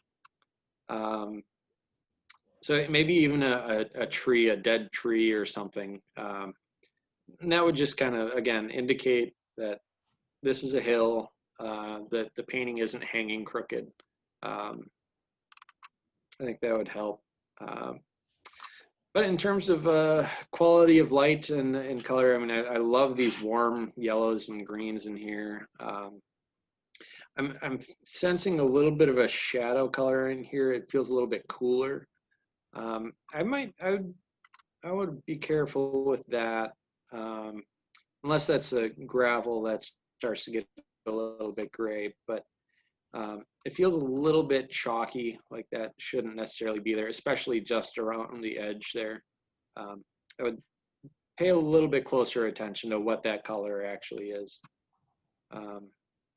So maybe even a tree, a dead tree or something. And that would just kind of, again, indicate that this is a hill. the painting isn't hanging crooked. I think that would help. But in terms of quality of light and color, I mean, I love these warm yellows and greens in here. I'm sensing a little bit of a shadow color in here. It feels a little bit cooler. I would be careful with that, unless that's a gravel that starts to get a little bit gray. But it feels a little bit chalky, like that shouldn't necessarily be there, especially just around the edge there. I would pay a little bit closer attention to what that color actually is.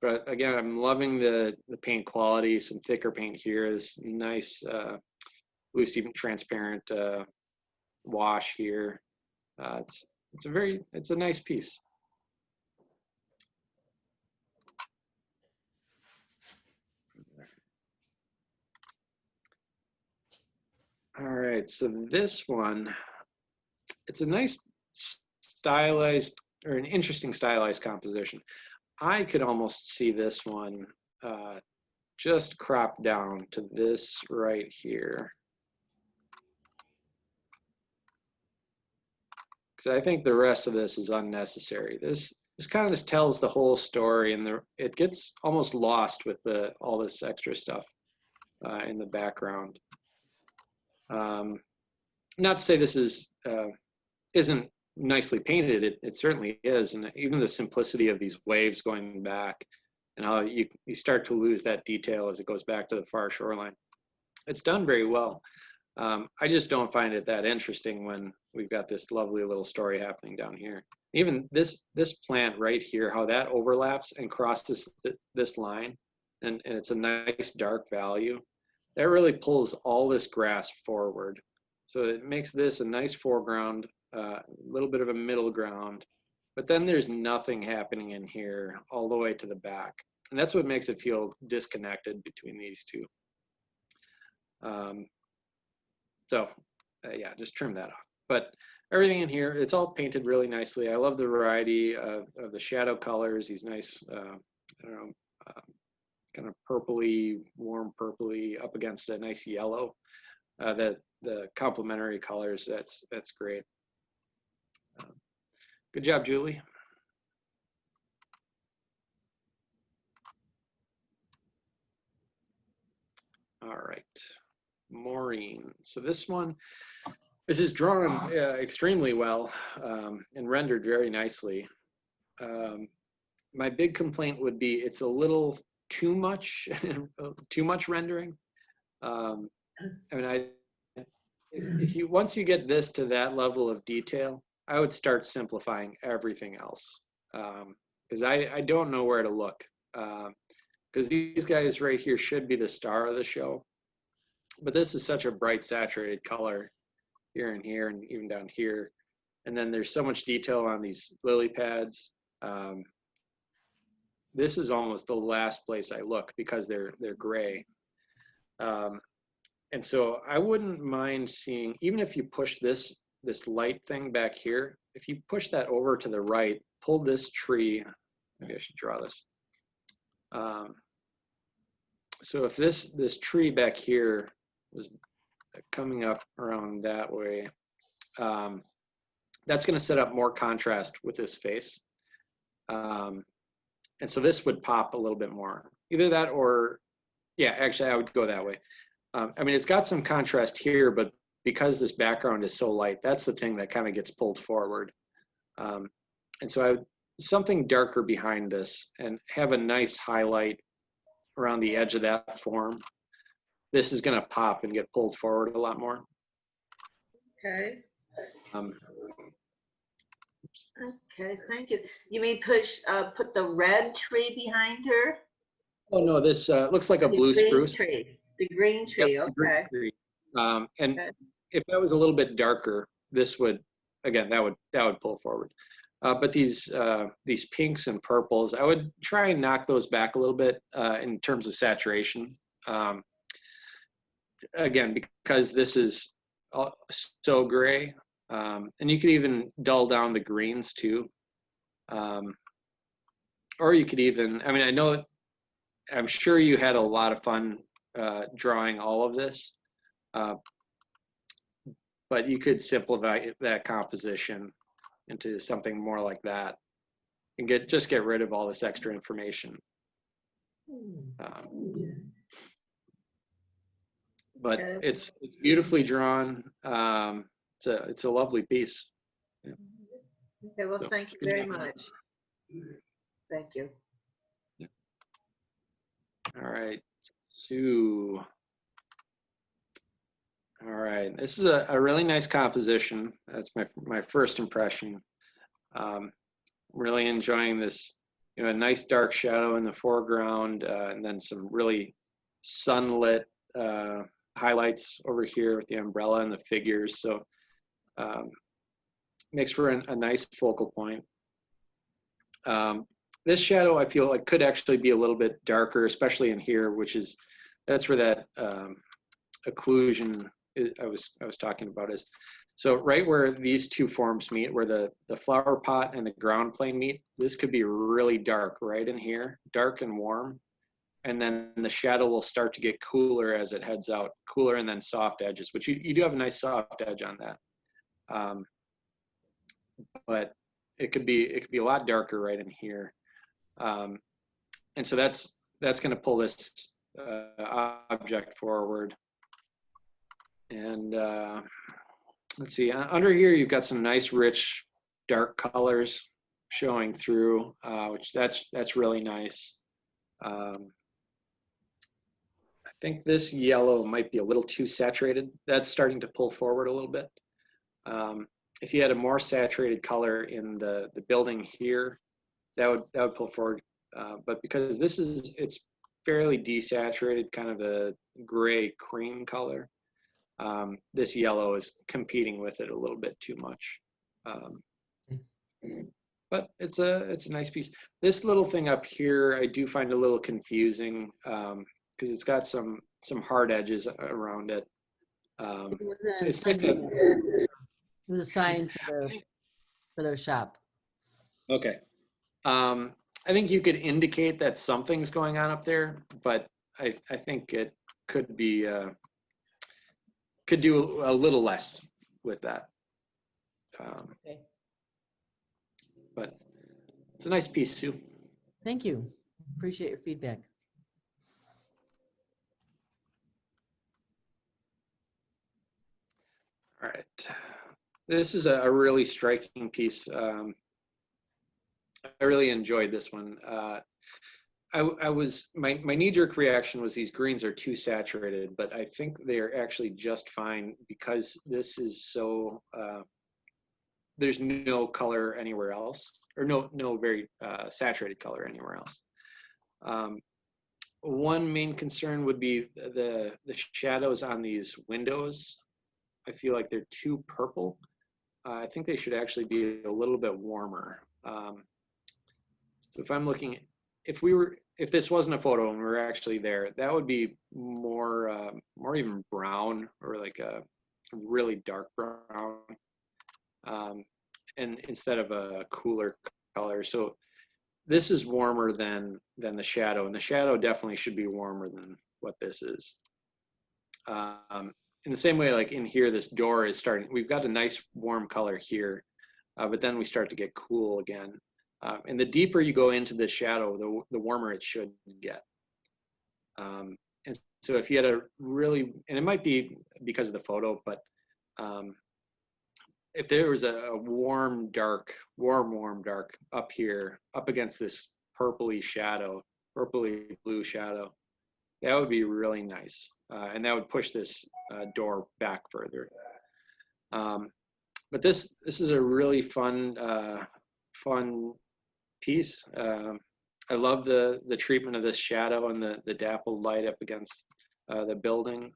But again, I'm loving the paint quality. Some thicker paint here, this nice loose, even transparent wash here. It's a nice piece. All right, so this one, it's a nice stylized, or an interesting stylized composition. I could almost see this one just cropped down to this right here. Because I think the rest of this is unnecessary. This kind of just tells the whole story, and it gets almost lost with all this extra stuff in the background. Not to say this isn't nicely painted. It certainly is, and even the simplicity of these waves going back, and how you start to lose that detail as it goes back to the far shoreline. It's done very well. I just don't find it that interesting when we've got this lovely little story happening down here. Even this plant right here, how that overlaps and crosses this line, and it's a nice dark value. That really pulls all this grass forward. So it makes this a nice foreground, a little bit of a middle ground, but then there's nothing happening in here all the way to the back. And that's what makes it feel disconnected between these two. Yeah, just trim that off. But everything in here, it's all painted really nicely. I love the variety of the shadow colors, these nice, I don't know, kind of purpley, warm purpley up against a nice yellow. The complementary colors, that's great. Good job, Julie. All right, Maureen. So this is drawn extremely well and rendered very nicely. My big complaint would be it's a little too much rendering. I mean, once you get this to that level of detail, I would start simplifying everything else, because I don't know where to look, because these guys right here should be the star of the show, but this is such a bright saturated color here and here and even down here, and then there's so much detail on these lily pads. This is almost the last place I look because they're gray. And so I wouldn't mind seeing, even if you push this light thing back here, if you push that over to the right, pull this tree, maybe I should draw this. So if this tree back here was coming up around that way, that's going to set up more contrast with this face. And so this would pop a little bit more. Either that or, yeah, actually I would go that way. I mean, it's got some contrast here, but because this background is so light, that's the thing that kind of gets pulled forward. And so something darker behind this and have a nice highlight around the edge of that form. This is going to pop and get pulled forward a lot more. Okay. Okay, thank you. You mean put the red tree behind her? Oh no, this looks like a blue spruce. Tree. The green tree, Yep, okay. the green tree. And Okay. if that was a little bit darker, this would, again, that would pull forward. But these pinks and purples, I would try and knock those back a little bit in terms of saturation. Again, because this is so gray, and you could even dull down the greens too. Or you could even, I mean, I know I'm sure you had a lot of fun drawing all of this, but you could simplify that composition into something more like that and just get rid of all this extra information. But it's beautifully drawn. It's a lovely piece. Yeah. Okay, well, So, thank you good very job. much. Thank you. All right, Sue. All right, this is a really nice composition. That's my first impression. Really enjoying this, a nice dark shadow in the foreground, and then some really sunlit highlights over here with the umbrella and the figures. So makes for a nice focal point. This shadow I feel like could actually be a little bit darker, especially in here, that's where that occlusion I was talking about is. So right where these two forms meet, where the flower pot and the ground plane meet, this could be really dark right in here, dark and warm. And then the shadow will start to get cooler as it heads out, cooler and then soft edges, which you do have a nice soft edge on that. But it could be a lot darker right in here. And so that's going to pull this object forward. And let's see, under here you've got some nice rich dark colors showing through, which that's really nice. I think this yellow might be a little too saturated. That's starting to pull forward a little bit. If you had a more saturated color in the building here, that would pull forward. But because it's fairly desaturated, kind of a gray cream color, this yellow is competing with it a little bit too much. But it's a nice piece. This little thing up here, I do find a little confusing because it's got some hard edges around it. It's just It was a sign for their shop. okay. I think you could indicate that something's going on up there, but I think it could be could do a little less with that. Okay. But it's a nice piece, Sue. Thank you. Appreciate your feedback. All right. This is a really striking piece. I really enjoyed this one. My knee-jerk reaction was these greens are too saturated, but I think they're actually just fine because this is so, there's no color anywhere else, or no very saturated color anywhere else. One main concern would be the shadows on these windows. I feel like they're too purple. I think they should actually be a little bit warmer. So if I'm looking, if this wasn't a photo and we were actually there, that would be more even brown, or like a really dark brown, and instead of a cooler color. So this is warmer than the shadow, and the shadow definitely should be warmer than what this is. In the same way, like in here, this door is starting, we've got a nice warm color here, but then we start to get cool again. And the deeper you go into the shadow, the warmer it should get. And so if you had a really, and it might be because of the photo, but if there was a warm dark up here, up against this purpley blue shadow, that would be really nice. And that would push this door back further. But this is a really fun piece. I love the treatment of this shadow and the dappled light up against the building.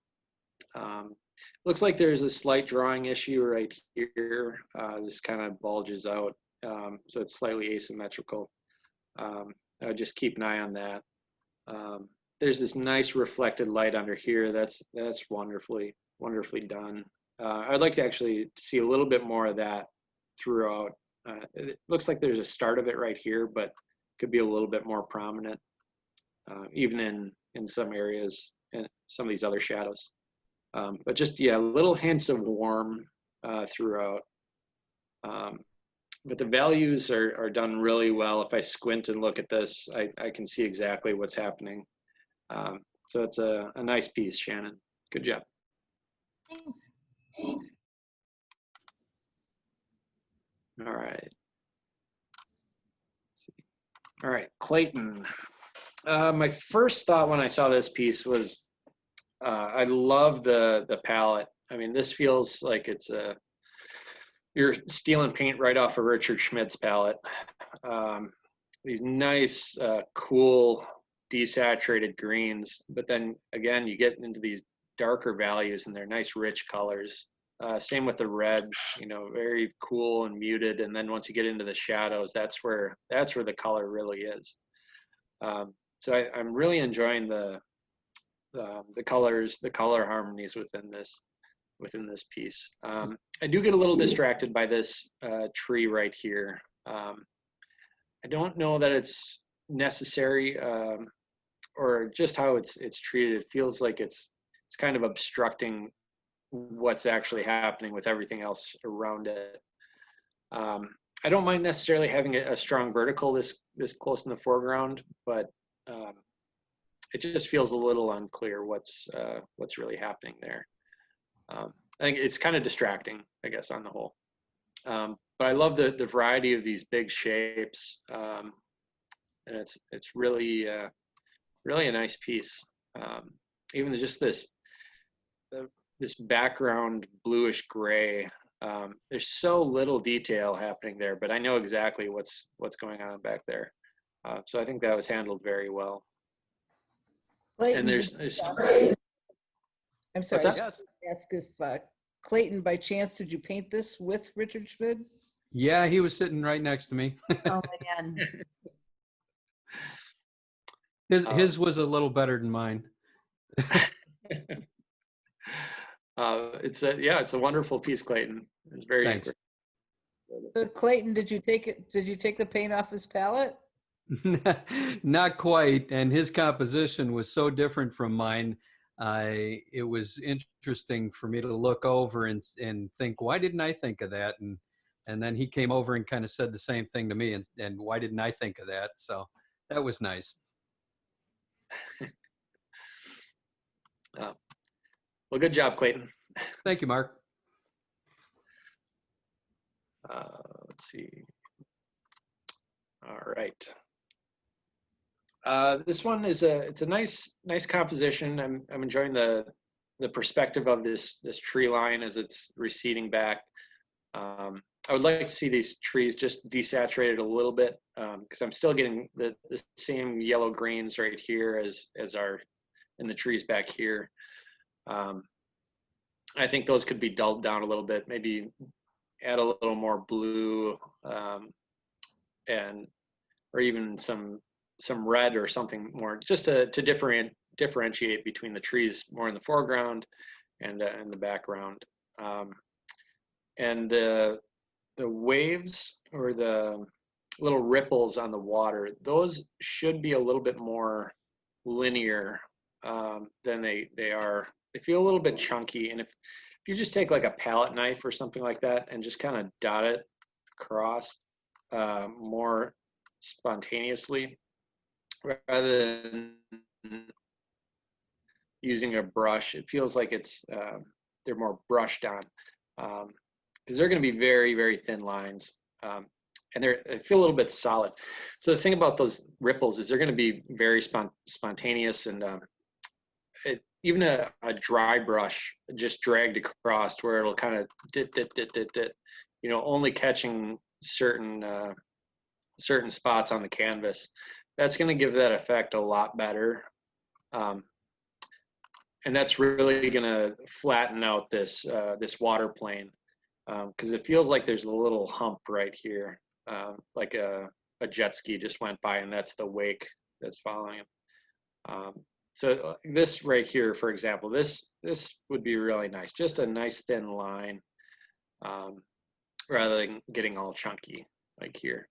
Looks like there's a slight drawing issue right here. This kind of bulges out, so it's slightly asymmetrical. I would just keep an eye on that. There's this nice reflected light under here. That's wonderfully done. I'd like to actually see a little bit more of that throughout. It looks like there's a start of it right here, but could be a little bit more prominent. even in some areas and some of these other shadows. But just, yeah, little hints of warm throughout. But the values are done really well. If I squint and look at this, I can see exactly what's happening. So it's a nice piece, Shannon. Good job. Thanks. All right. All right, Clayton. My first thought when I saw this piece was I love the palette. I mean, this feels like it's you're stealing paint right off of Richard Schmidt's palette. These nice, cool, desaturated greens, but then again, you get into these darker values and they're nice, rich colors. Same with the reds, you know, very cool and muted. And then once you get into the shadows, that's where the color really is. So I'm really enjoying the colors, the color harmonies within this piece. I do get a little distracted by this tree right here. I don't know that it's necessary or just how it's treated. It feels like it's kind of obstructing what's actually happening with everything else around it. I don't mind necessarily having a strong vertical this close in the foreground, but it just feels a little unclear what's really happening there. I think it's kind of distracting, I guess, on the whole. But I love the variety of these big shapes, and it's really really a nice piece. Even just this background bluish gray. There's so little detail happening there, but I know exactly what's going on back there. So I think that was handled very well. Clayton, And there's I'm sorry, What's I that? should ask if Clayton, by chance, did you paint this with Richard Schmid? Yeah, he was sitting right next to me. Oh, man. His was a little better than mine. It's a wonderful piece, Clayton. It's very Thanks. So Clayton, did you take the paint off his palette? Not quite. And his composition was so different from mine. It was interesting for me to look over and think, why didn't I think of that? And then he came over and kind of said the same thing to me. And why didn't I think of that? So that was nice. Well, good job, Clayton. Thank you, Mark. Let's see. All right. This one is it's a nice composition. I'm enjoying the perspective of this tree line as it's receding back. I would like to see these trees just desaturated a little bit because I'm still getting the same yellow greens right here as are in the trees back here. I think those could be dulled down a little bit, maybe add a little more blue or even some red or something more, just to differentiate between the trees more in the foreground and in the background. And the waves or the little ripples on the water, those should be a little bit more linear than they are. They feel a little bit chunky, and if you just take like a palette knife or something like that and just kind of dot it across more spontaneously rather than using a brush, it feels like they're more brushed on because they're going to be very, very thin lines, and they feel a little bit solid. So the thing about those ripples is they're going to be very spontaneous, and even a dry brush just dragged across where it'll kind of dit, only catching certain spots on the canvas. That's going to give that effect a lot better. And that's really going to flatten out this water plane because it feels like there's a little hump right here, like a jet ski just went by, and that's the wake that's following him. So this right here, for example, this would be really nice. Just a nice thin line rather than getting all chunky like here.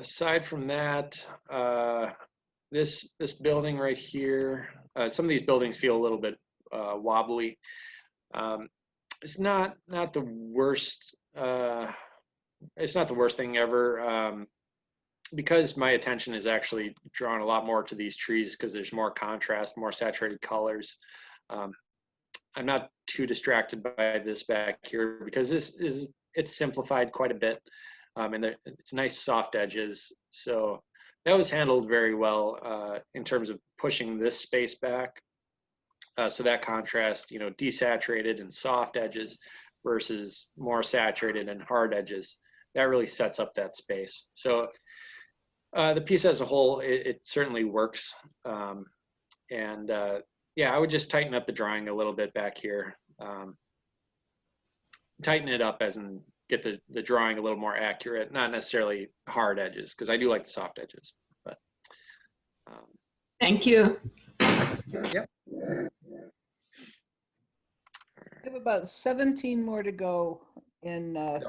aside from that, this building right here, some of these buildings feel a little bit wobbly. It's not the worst. It's not the worst thing ever. Because my attention is actually drawn a lot more to these trees because there's more contrast, more saturated colors. I'm not too distracted by this back here because it's simplified quite a bit, and it's nice soft edges. So that was handled very well in terms of pushing this space back. So that contrast, desaturated and soft edges versus more saturated and hard edges, that really sets up that space. So the piece as a whole, it certainly works. Yeah, I would just tighten up the drawing a little bit back here. Tighten it up as in get the drawing a little more accurate, not necessarily hard edges, because I do like the soft edges. But Thank you. Yep. We have about 17 more to go in Okay.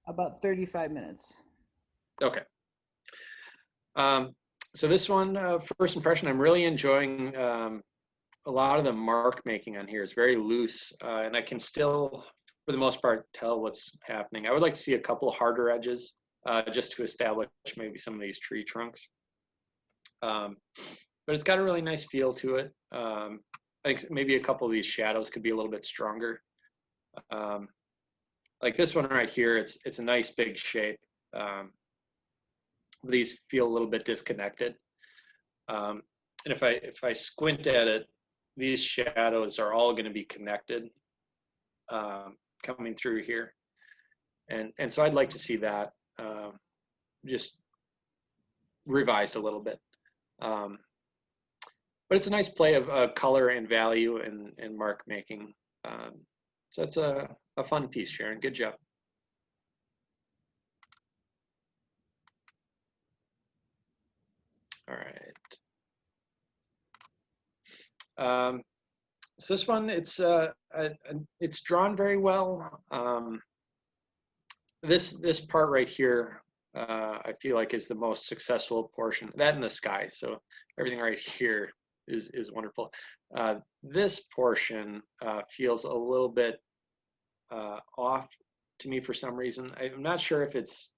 about 35 minutes. Okay. So this one, first impression, I'm really enjoying a lot of the mark making on here. It's very loose, and I can still, for the most part, tell what's happening. I would like to see a couple harder edges just to establish maybe some of these tree trunks. But it's got a really nice feel to it. I think maybe a couple of these shadows could be a little bit stronger. Like this one right here, it's a nice big shape. These feel a little bit disconnected. And if I squint at it, these shadows are all going to be connected coming through here. And so I'd like to see that just revised a little bit. But it's a nice play of color and value and mark making. So it's a fun piece, Sharon. Good job. All right. So this one, it's drawn very well. This part right here, I feel like is the most successful portion. That in the sky. So everything right here is wonderful. This portion feels a little bit off to me for some reason. I'm not sure if it's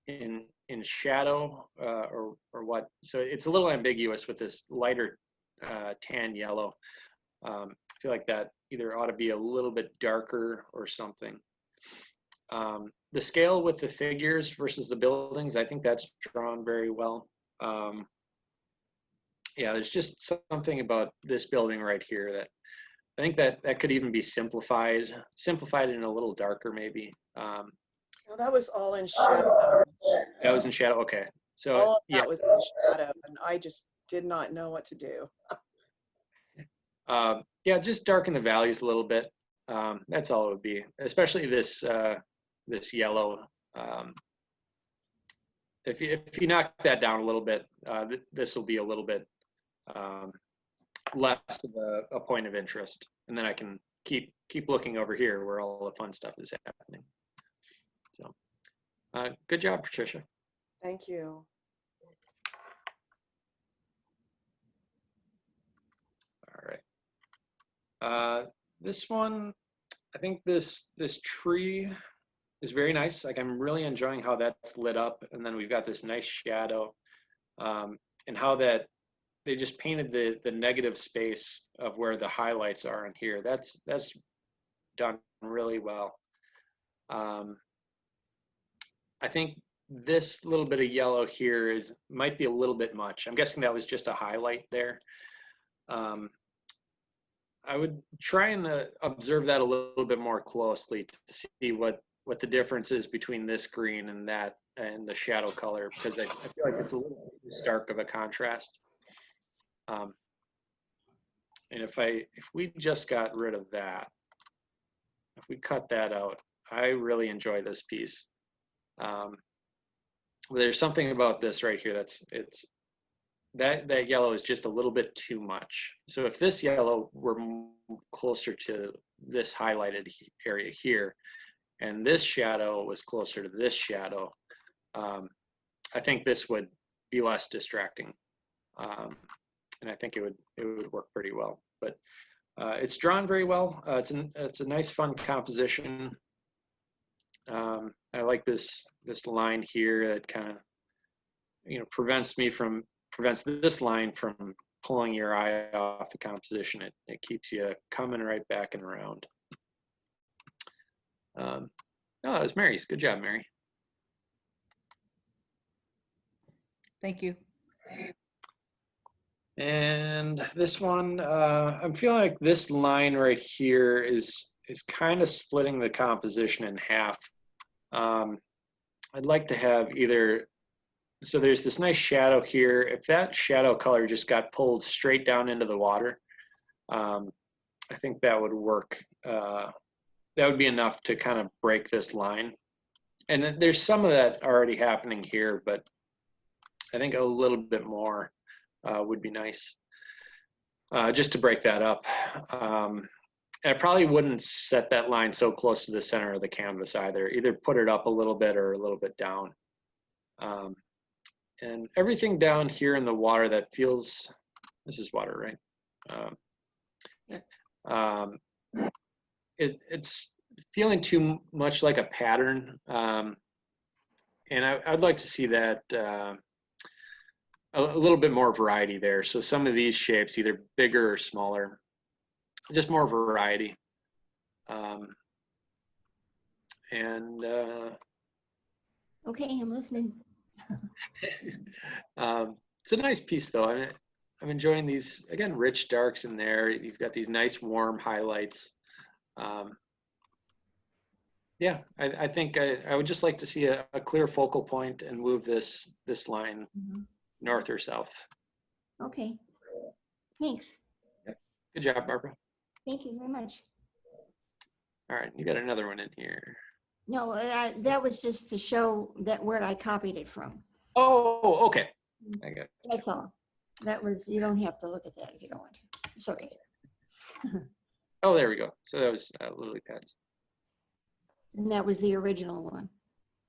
in shadow or what. So it's a little ambiguous with this lighter tan yellow. I feel like that either ought to be a little bit darker or something. The scale with the figures versus the buildings, I think that's drawn very well. Yeah, there's just something about this building right here that I think that could even be simplified in a little darker maybe. No, that was all in shadow. That was in shadow. Okay, so All of yeah, that was in shadow, and I just did not know what to do. yeah, just darken the values a little bit. That's all it would be, especially this yellow. If you knock that down a little bit, this will be a little bit less of a point of interest, and then I can keep looking over here where all the fun stuff is happening. So, good job, Patricia. Thank you. All right. This one, I think this tree is very nice. Like I'm really enjoying how that's lit up, and then we've got this nice shadow, and how that they just painted the negative space of where the highlights are in here. That's done really well. I think this little bit of yellow here might be a little bit much. I'm guessing that was just a highlight there. I would try and observe that a little bit more closely to see what the difference is between this green and that and the shadow color, because I feel like it's a little too stark of a contrast. And if we just got rid of that, if we cut that out, I really enjoy this piece. There's something about this right here that yellow is just a little bit too much. So if this yellow were closer to this highlighted area here, and this shadow was closer to this shadow, I think this would be less distracting. And I think it would work pretty well. But it's drawn very well. It's a nice, fun composition. I like this line here that kind of, prevents this line from pulling your eye off the composition. It keeps you coming right back and around. Oh, that was Mary's. Good job, Mary. Thank you. And this one, I'm feeling like this line right here is kind of splitting the composition in half. I'd like to have so there's this nice shadow here. If that shadow color just got pulled straight down into the water, I think that would work. That would be enough to kind of break this line. And there's some of that already happening here, but I think a little bit more would be nice, just to break that up. And I probably wouldn't set that line so close to the center of the canvas either. Either put it up a little bit or a little bit down. And everything down here in the water that feels, this is water, right? It's feeling too much like a pattern. And I'd like to see that a little bit more variety there. So some of these shapes, either bigger or smaller, just more variety. Okay, I'm listening. It's a nice piece though. I'm enjoying these, again, rich darks in there. You've got these nice warm highlights. Yeah, I think I would just like to see a clear focal point and move this line north or south. Okay, thanks. Yep. Good job, Barbara. Thank you very much. All right, you got another one in here. No, that was just to show that where I copied it from. Oh, okay. I got it. That's all. That was, you don't have to look at that if you don't want to. It's okay. Oh, there we go. So that was lily pads. And that was the original one,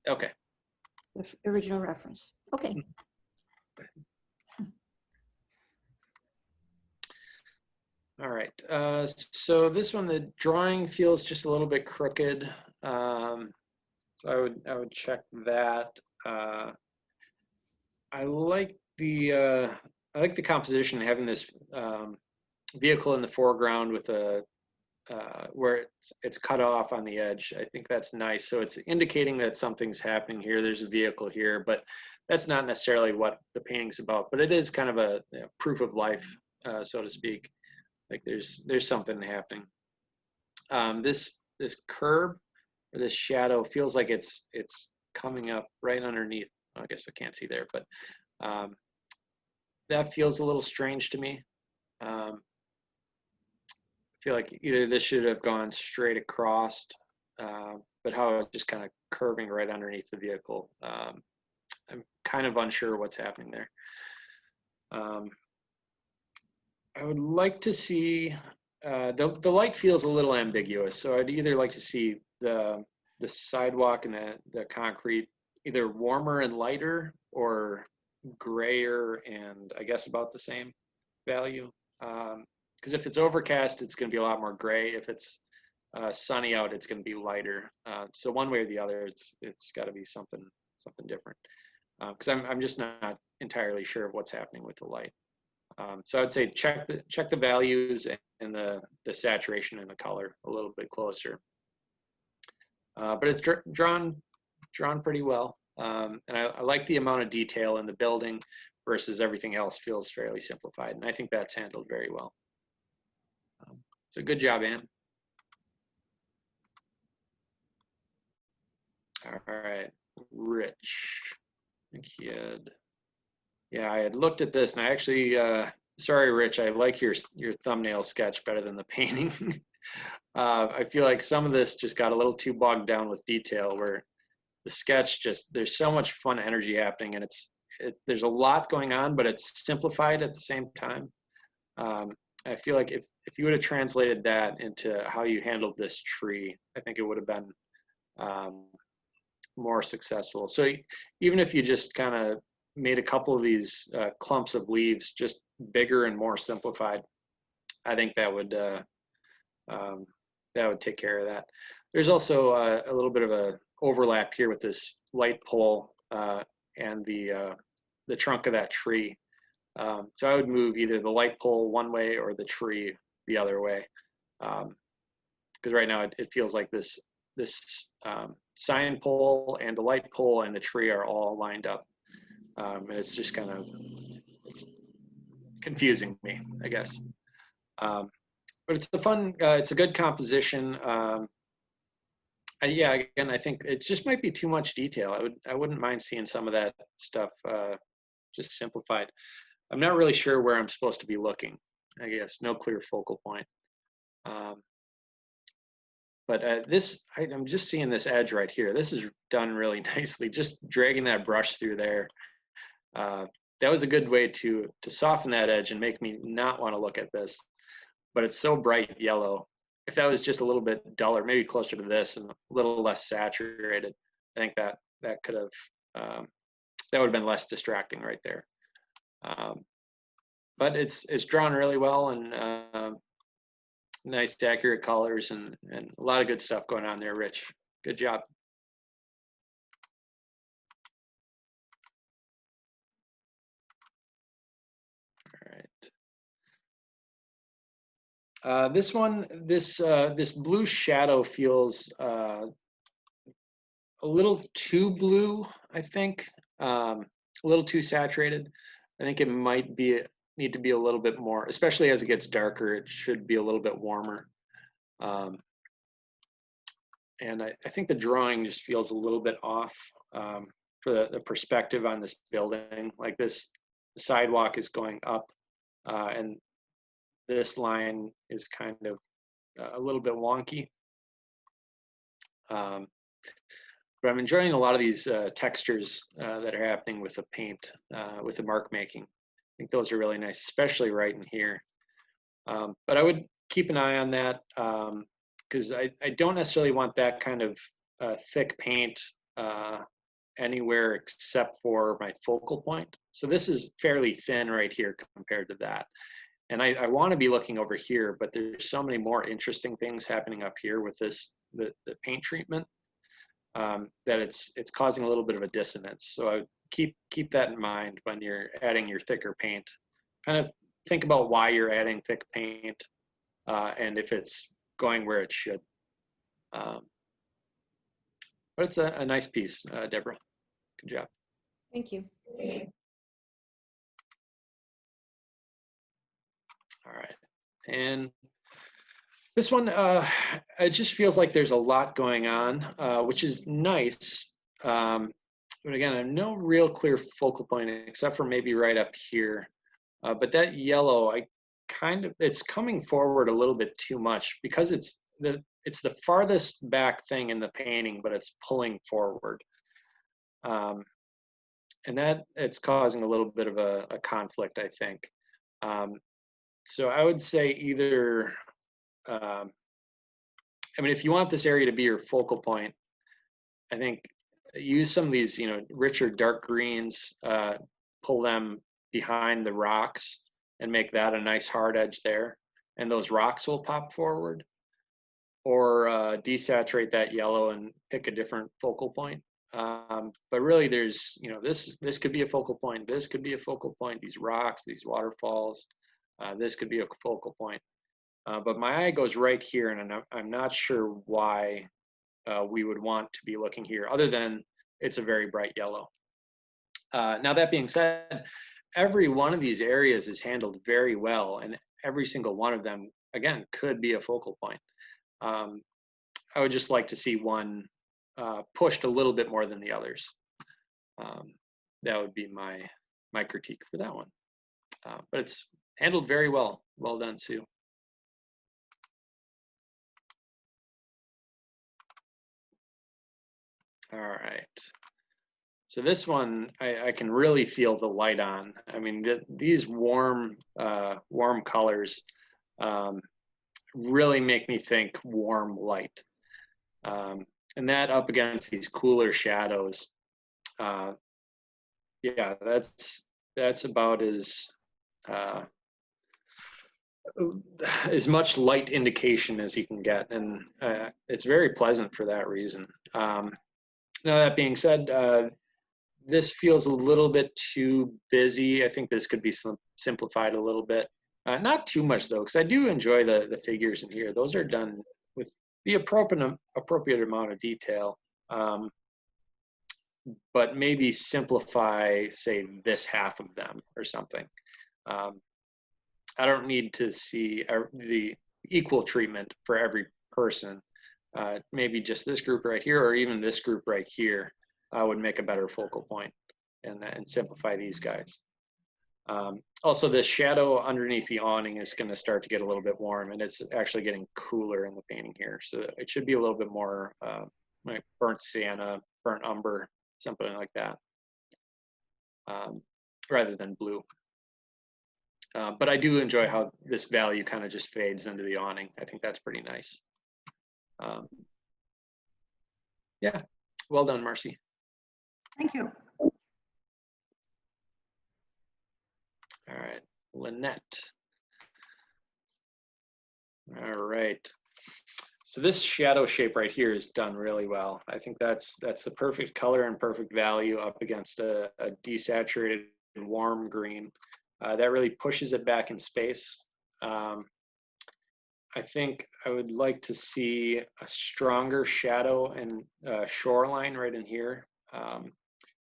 Okay. the original reference. Okay. All right. So this one, the drawing feels just a little bit crooked. So I would check that. I like the composition, having this vehicle in the foreground with where it's cut off on the edge. I think that's nice. So it's indicating that something's happening here. There's a vehicle here, but that's not necessarily what the painting's about. But it is kind of a proof of life, so to speak. Like there's something happening. This curb or this shadow feels like it's coming up right underneath. I guess I can't see there, but that feels a little strange to me. I feel like either this should have gone straight across, but how it's just kind of curving right underneath the vehicle. I'm kind of unsure what's happening there. I would like to see, the light feels a little ambiguous, so I'd either like to see the sidewalk and the concrete either warmer and lighter or grayer and I guess about the same value. Because if it's overcast, it's going to be a lot more gray. If it's sunny out, it's going to be lighter. So one way or the other, it's got to be something different. Because I'm just not entirely sure of what's happening with the light. So I'd say check the values and the saturation and the color a little bit closer. But it's drawn pretty well, and I like the amount of detail in the building versus everything else feels fairly simplified, and I think that's handled very well. So good job, Ann. All right, Rich. I think he had. Yeah, I had looked at this, and I actually, sorry, Rich, I like your thumbnail sketch better than the painting. I feel like some of this just got a little too bogged down with detail, where the sketch there's so much fun energy happening, and there's a lot going on, but it's simplified at the same time. I feel like if you would have translated that into how you handled this tree, I think it would have been more successful. So even if you just kind of made a couple of these clumps of leaves just bigger and more simplified, I think that would take care of that. There's also a little bit of a overlap here with this light pole and the trunk of that tree. So I would move either the light pole one way or the tree the other way, because right now it feels like this sign pole and the light pole and the tree are all lined up, and it's just kind of confusing me, I guess. But it's a good composition. Yeah, again, I think it just might be too much detail. I wouldn't mind seeing some of that stuff just simplified. I'm not really sure where I'm supposed to be looking. I guess no clear focal point. But I'm just seeing this edge right here. This is done really nicely. Just dragging that brush through there. That was a good way to soften that edge and make me not want to look at this. But it's so bright yellow. If that was just a little bit duller, maybe closer to this and a little less saturated, I think that could have that would have been less distracting right there. But it's drawn really well, and nice accurate colors, and a lot of good stuff going on there, Rich. Good job. All right. This blue shadow feels a little too blue, I think. A little too saturated. I think it might need to be a little bit more, especially as it gets darker. It should be a little bit warmer. And I think the drawing just feels a little bit off for the perspective on this building. Like the sidewalk is going up, and this line is kind of a little bit wonky. But I'm enjoying a lot of these textures that are happening with the paint, with the mark making. I think those are really nice, especially right in here. But I would keep an eye on that, because I don't necessarily want that kind of thick paint anywhere except for my focal point. So this is fairly thin right here compared to that. And I want to be looking over here, but there's so many more interesting things happening up here with the paint treatment, that it's causing a little bit of a dissonance. So I would keep that in mind when you're adding your thicker paint. Kind of think about why you're adding thick paint, and if it's going where it should. But it's a nice piece, Deborah. Good job. Thank you. All right. And this one, it just feels like there's a lot going on, which is nice. But again, I have no real clear focal point except for maybe right up here. But that yellow, it's coming forward a little bit too much, because it's the farthest back thing in the painting, but it's pulling forward. And it's causing a little bit of a conflict, I think. So I would say either, if you want this area to be your focal point, I think use some of these, richer dark greens, pull them behind the rocks and make that a nice hard edge there. And those rocks will pop forward. Or desaturate that yellow and pick a different focal point. But really there's, this could be a focal point. This could be a focal point. These rocks, these waterfalls, this could be a focal point. But my eye goes right here, and I'm not sure why we would want to be looking here, other than it's a very bright yellow. Now that being said, every one of these areas is handled very well, and every single one of them, again, could be a focal point. I would just like to see one pushed a little bit more than the others. That would be my critique for that one. But it's handled very well. Well done, Sue. All right. So this one, I can really feel the light on. These warm colors really make me think warm light. And that up against these cooler shadows, yeah, that's about as much light indication as you can get, and it's very pleasant for that reason. Now that being said, this feels a little bit too busy. I think this could be simplified a little bit. Not too much though, because I do enjoy the figures in here. Those are done with the appropriate amount of detail. But maybe simplify, say, this half of them or something. I don't need to see the equal treatment for every person. Maybe just this group right here, or even this group right here, would make a better focal point and simplify these guys. Also, the shadow underneath the awning is going to start to get a little bit warm, and it's actually getting cooler in the painting here. So it should be a little bit more like burnt sienna, burnt umber, something like that, rather than blue. But I do enjoy how this value kind of just fades into the awning. I think that's pretty nice. Yeah, well done, Marcy. Thank you. All right, Lynette. All right. So this shadow shape right here is done really well. I think that's the perfect color and perfect value up against a desaturated and warm green. That really pushes it back in space. I think I would like to see a stronger shadow and shoreline right in here,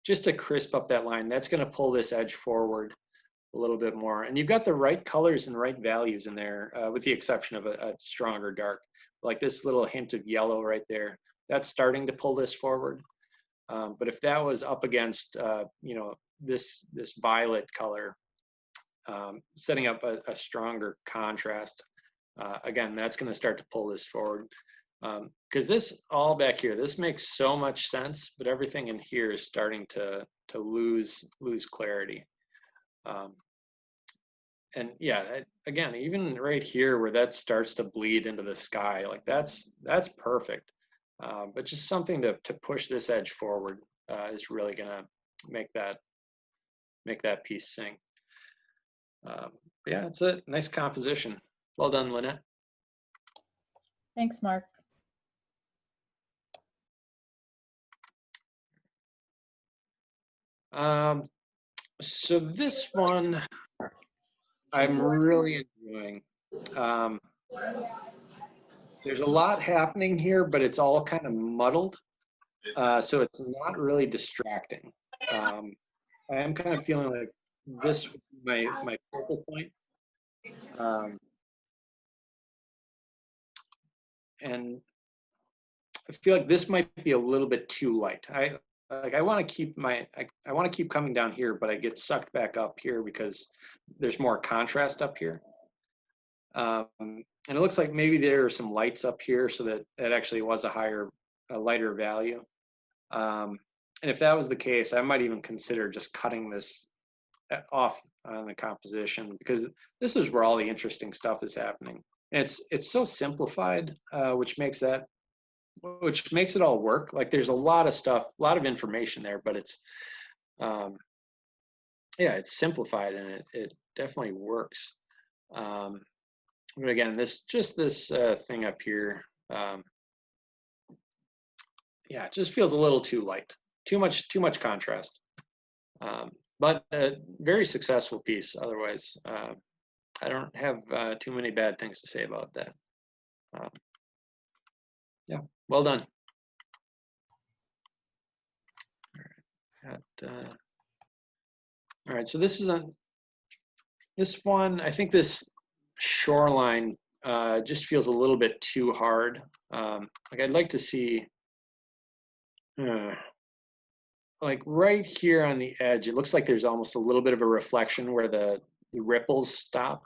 just to crisp up that line. That's going to pull this edge forward a little bit more. And you've got the right colors and right values in there, with the exception of a stronger dark. Like this little hint of yellow right there, that's starting to pull this forward. But if that was up against, you know, this violet color, setting up a stronger contrast, again, that's going to start to pull this forward. Because this all back here, this makes so much sense, but everything in here is starting to lose clarity. And yeah, again, even right here where that starts to bleed into the sky, like that's perfect. But just something to push this edge forward is really gonna make that piece sing. Yeah, it's a nice composition. Well done, Lynette. Thanks, Mark. So this one I'm really enjoying. There's a lot happening here, but it's all kind of muddled. So it's not really distracting. I am kind of feeling like this is my focal point. And I feel like this might be a little bit too light. I want to keep I want to keep coming down here, but I get sucked back up here because there's more contrast up here. And it looks like maybe there are some lights up here, so that it actually was a lighter value. And if that was the case, I might even consider just cutting this off on the composition, because this is where all the interesting stuff is happening. And it's so simplified, which makes it all work. Like there's a lot of stuff, a lot of information there, but it's yeah, it's simplified and it definitely works. But again, this thing up here, yeah, it just feels a little too light, too much contrast. But a very successful piece. Otherwise, I don't have too many bad things to say about that. Yeah, well done. All right, so this one. I think this shoreline just feels a little bit too hard. Like I'd like to see, like right here on the edge, it looks like there's almost a little bit of a reflection where the ripples stop.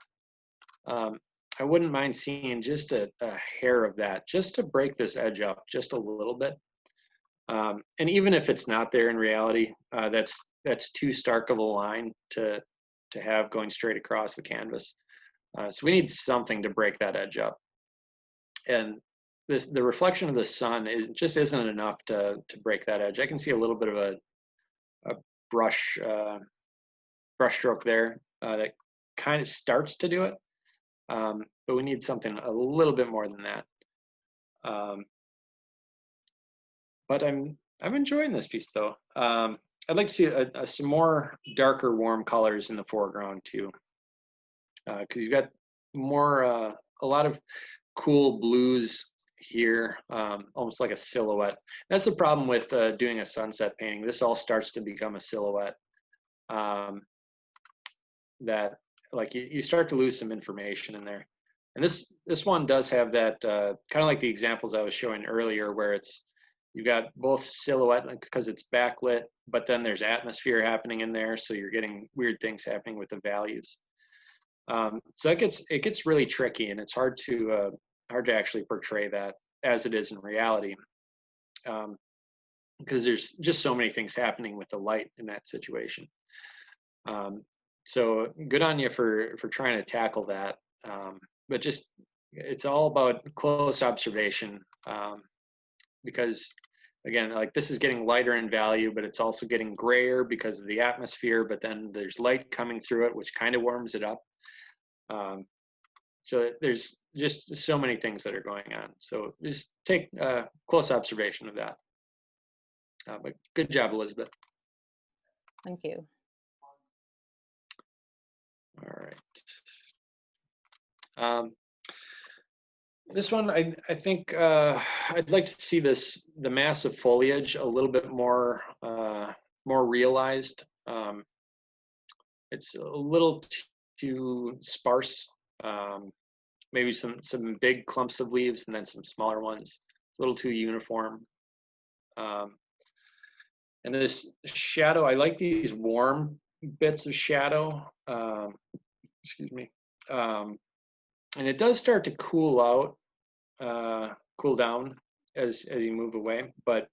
I wouldn't mind seeing just a hair of that, just to break this edge up just a little bit. And even if it's not there in reality, that's too stark of a line to have going straight across the canvas. So we need something to break that edge up. And the reflection of the sun just isn't enough to break that edge. I can see a little bit of a brush stroke there that kind of starts to do it, but we need something a little bit more than that. But I'm enjoying this piece though. I'd like to see some more darker, warm colors in the foreground too, because you've got more a lot of cool blues here, almost like a silhouette. That's the problem with doing a sunset painting. This all starts to become a silhouette. That like you start to lose some information in there. And this one does have that kind of like the examples I was showing earlier, where you've got both silhouette because it's backlit, but then there's atmosphere happening in there, so you're getting weird things happening with the values. So it gets really tricky, and it's hard to actually portray that as it is in reality, because there's just so many things happening with the light in that situation. So good on you for trying to tackle that, but just it's all about close observation, because again, like this is getting lighter in value, but it's also getting grayer because of the atmosphere, but then there's light coming through it, which kind of warms it up. So there's just so many things that are going on. So just take close observation of that. But good job, Elizabeth. Thank you. All right. This one, I think I'd like to see the massive foliage a little bit more realized. It's a little too sparse. Maybe some big clumps of leaves and then some smaller ones. It's a little too uniform. And this shadow, I like these warm bits of shadow. Excuse me. And it does start to cool down as you move away, but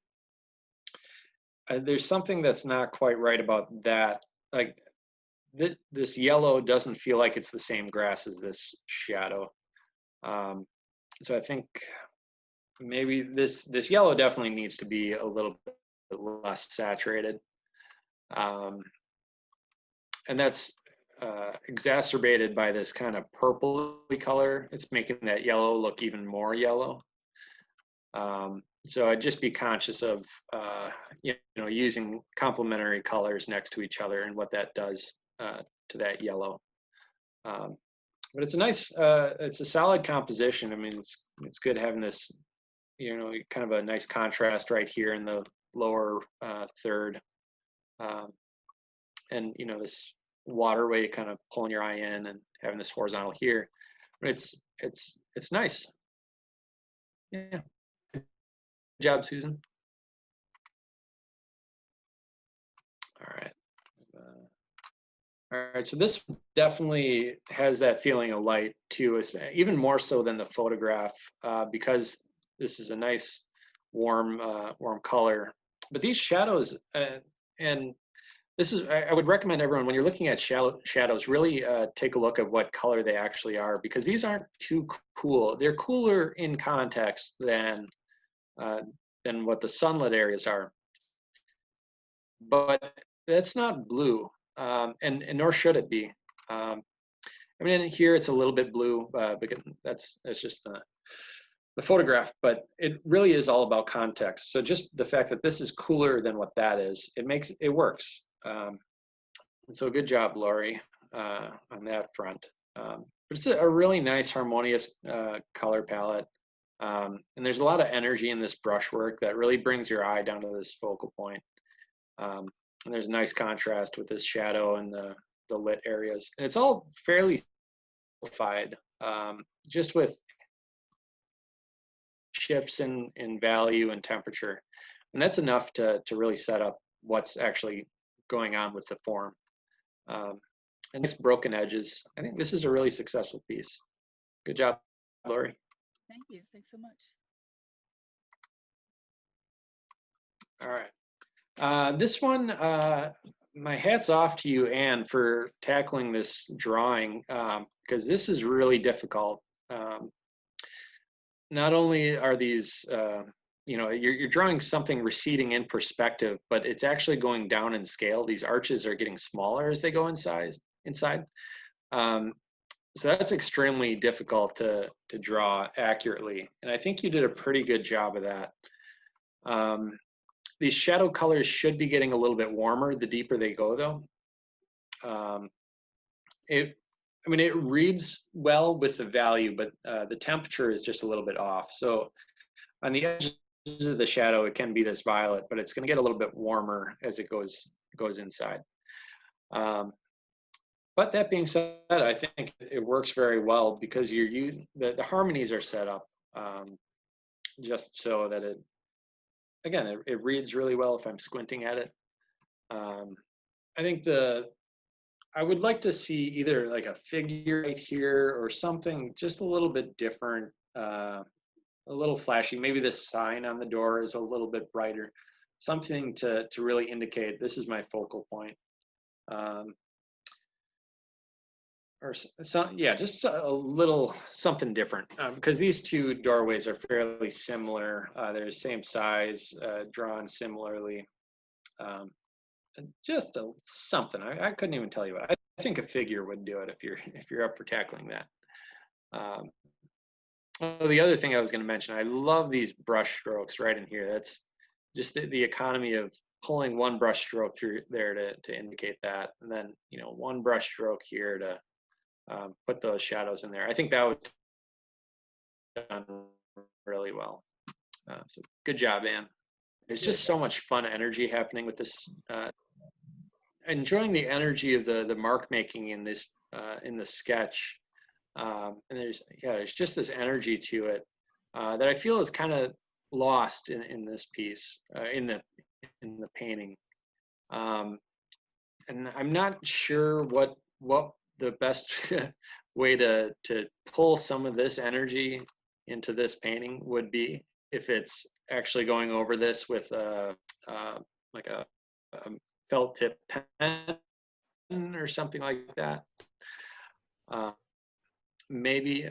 there's something that's not quite right about that. Like this yellow doesn't feel like it's the same grass as this shadow. So I think maybe this yellow definitely needs to be a little bit less saturated. And that's exacerbated by this kind of purpley color. It's making that yellow look even more yellow. So I'd just be conscious of using complementary colors next to each other and what that does to that yellow. But it's a nice, it's a solid composition. I mean, it's good having this, kind of a nice contrast right here in the lower third, and this waterway kind of pulling your eye in and having this horizontal here. But it's nice. Yeah. Good job, Susan. All right. All right, so this definitely has that feeling of light too, even more so than the photograph, because this is a nice warm color. But these shadows, and this is, I would recommend everyone, when you're looking at shadows, really take a look at what color they actually are, because these aren't too cool. They're cooler in context than what the sunlit areas are. But that's not blue. And nor should it be. I mean, in here it's a little bit blue, because that's just the photograph, but it really is all about context. So just the fact that this is cooler than what that is, it works. And so good job, Lori, on that front. But it's a really nice, harmonious color palette. And there's a lot of energy in this brushwork that really brings your eye down to this focal point. And there's a nice contrast with this shadow and the lit areas. And it's all fairly simplified, just with shifts in value and temperature. And that's enough to really set up what's actually going on with the form. And nice broken edges. I think this is a really successful piece. Good job, Lori. Thank you. Thanks so much. All right. This one, my hat's off to you, Anne, for tackling this drawing, because this is really difficult. not only are these, you're drawing something receding in perspective, but it's actually going down in scale. These arches are getting smaller as they go inside. So that's extremely difficult to draw accurately. And I think you did a pretty good job of that. These shadow colors should be getting a little bit warmer the deeper they go, though. It reads well with the value, but the temperature is just a little bit off. So on the edges of the shadow, it can be this violet, but it's going to get a little bit warmer as it goes inside. But that being said, I think it works very well because you're using the harmonies are set up just so that it reads really well if I'm squinting at it. I think I would like to see either like a figure right here or something just a little bit different, a little flashy. Maybe this sign on the door is a little bit brighter, something to really indicate this is my focal point. Just a little something different because these two doorways are fairly similar. They're the same size, drawn similarly. Just something. I couldn't even tell you what. I think a figure would do it if you're up for tackling that. The other thing I was going to mention, I love these brush strokes right in here. That's just the economy of pulling one brush stroke through there to indicate that, and then one brush stroke here to put those shadows in there. I think that was done really well. So good job, Ann. There's just so much fun energy happening with this. Enjoying the energy of the mark making in this in the sketch, and there's just this energy to it that I feel is kind of lost in this piece in the painting, and I'm not sure what the best way to pull some of this energy into this painting would be if it's actually going over this with like a felt tip pen or something like that. Maybe,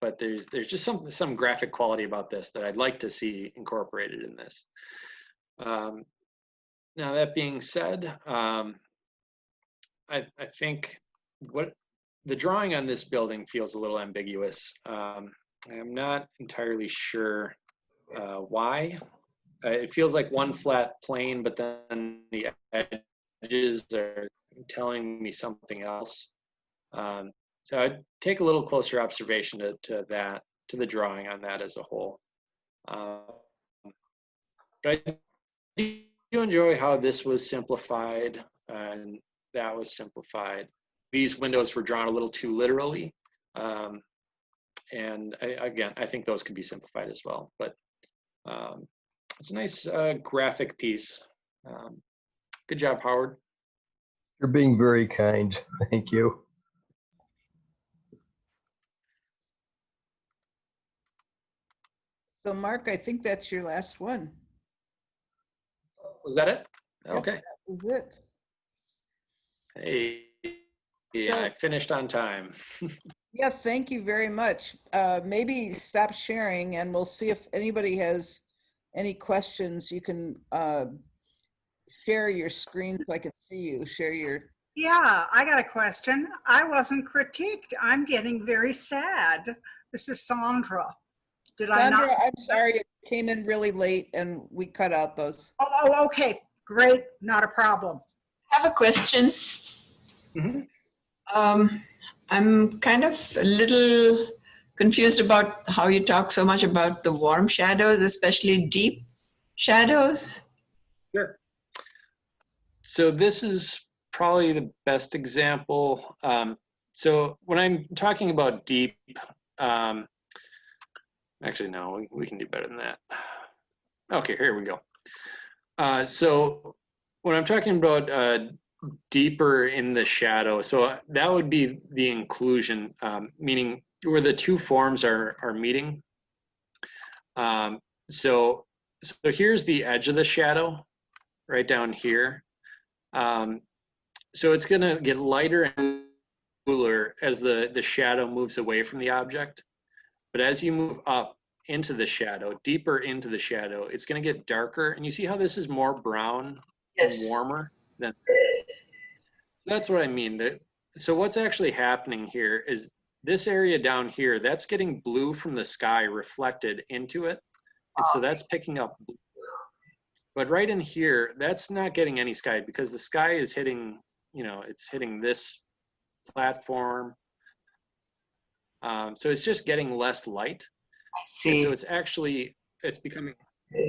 but there's just some graphic quality about this that I'd like to see incorporated in this. Now that being said, I think what the drawing on this building feels a little ambiguous. I'm not entirely sure why. It feels like one flat plane, but then the edges are telling me something else. So I'd take a little closer observation to the drawing on that as a whole. But I do enjoy how this was simplified and that was simplified. These windows were drawn a little too literally. And I think those could be simplified as well. But it's a nice graphic piece. Good job, Howard. You're being very kind. Thank you. So Mark, I think that's your last one. Was that it? Yep, Okay. that was it. Hey, yeah, I finished on time. Yeah, thank you very much. Maybe stop sharing and we'll see if anybody has any questions. You can share your screen so I can see you. Share your... Yeah, I got a question. I wasn't critiqued. I'm getting very sad. This is Sandra. Sandra, I'm sorry, it came in really late and we cut out those. Oh, okay, great, not a problem. I have a question. Mm-hmm. I'm kind of a little confused about how you talk so much about the warm shadows, especially deep shadows. Sure. So this is probably the best example. So when I'm talking about deep, actually, no, we can do better than that. Okay, here we go. So when I'm talking about deeper in the shadow, so that would be the inclusion, meaning where the two forms are meeting. So here's the edge of the shadow, right down here. So it's gonna get lighter and cooler as the shadow moves away from the object. But as you move up into the shadow, deeper into the shadow, it's going to get darker. And you see how this is more brown and warmer than. That's what I mean. So what's actually happening here is this area down here, that's getting blue from the sky reflected into it. And so that's picking up blue. But right in here, that's not getting any sky because the sky is hitting, it's hitting this platform. So it's just getting less light. I see. And so it's becoming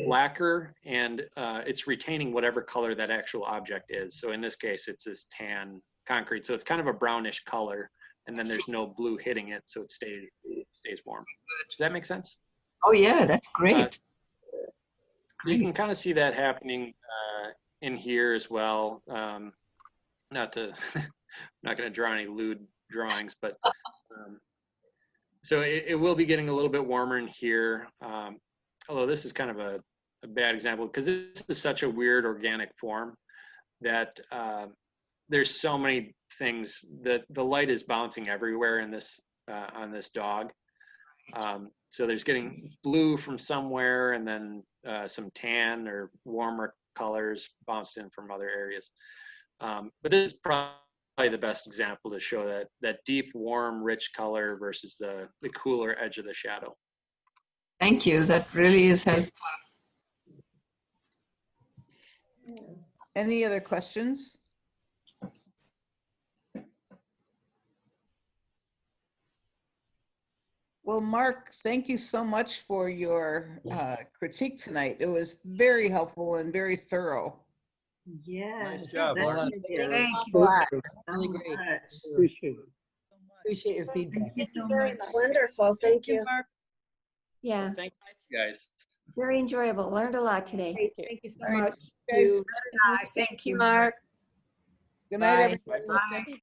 blacker, and it's retaining whatever color that actual object is. So in this case, it's this tan concrete. So it's kind of a brownish color, and then there's no blue hitting it, so it stays warm. Does that make sense? Oh yeah, that's great. You can kind of see that happening in here as well. I'm not going to draw any lewd drawings, but so it will be getting a little bit warmer in here. Although this is kind of a bad example because this is such a weird organic form that there's so many things that the light is bouncing everywhere in this on this dog. So there's getting blue from somewhere, and then some tan or warmer colors bounced in from other areas. But this is probably the best example to show that deep, warm, rich color versus the cooler edge of the shadow. Thank you. That really is helpful. Any other questions? Well, Mark, thank you so much for your critique tonight. It was very helpful and very thorough. Yeah. Nice job, Thank Laura. you. Thank you. you. a lot. so Really great. much. Appreciate it. Appreciate your feedback. Thank you so much. Wonderful. Thank you. Yeah, Thank you guys. very enjoyable. Learned a lot today. Thank you so All right, much. guys. Thank you. Mark. Good night, Bye. everybody. Bye. Thank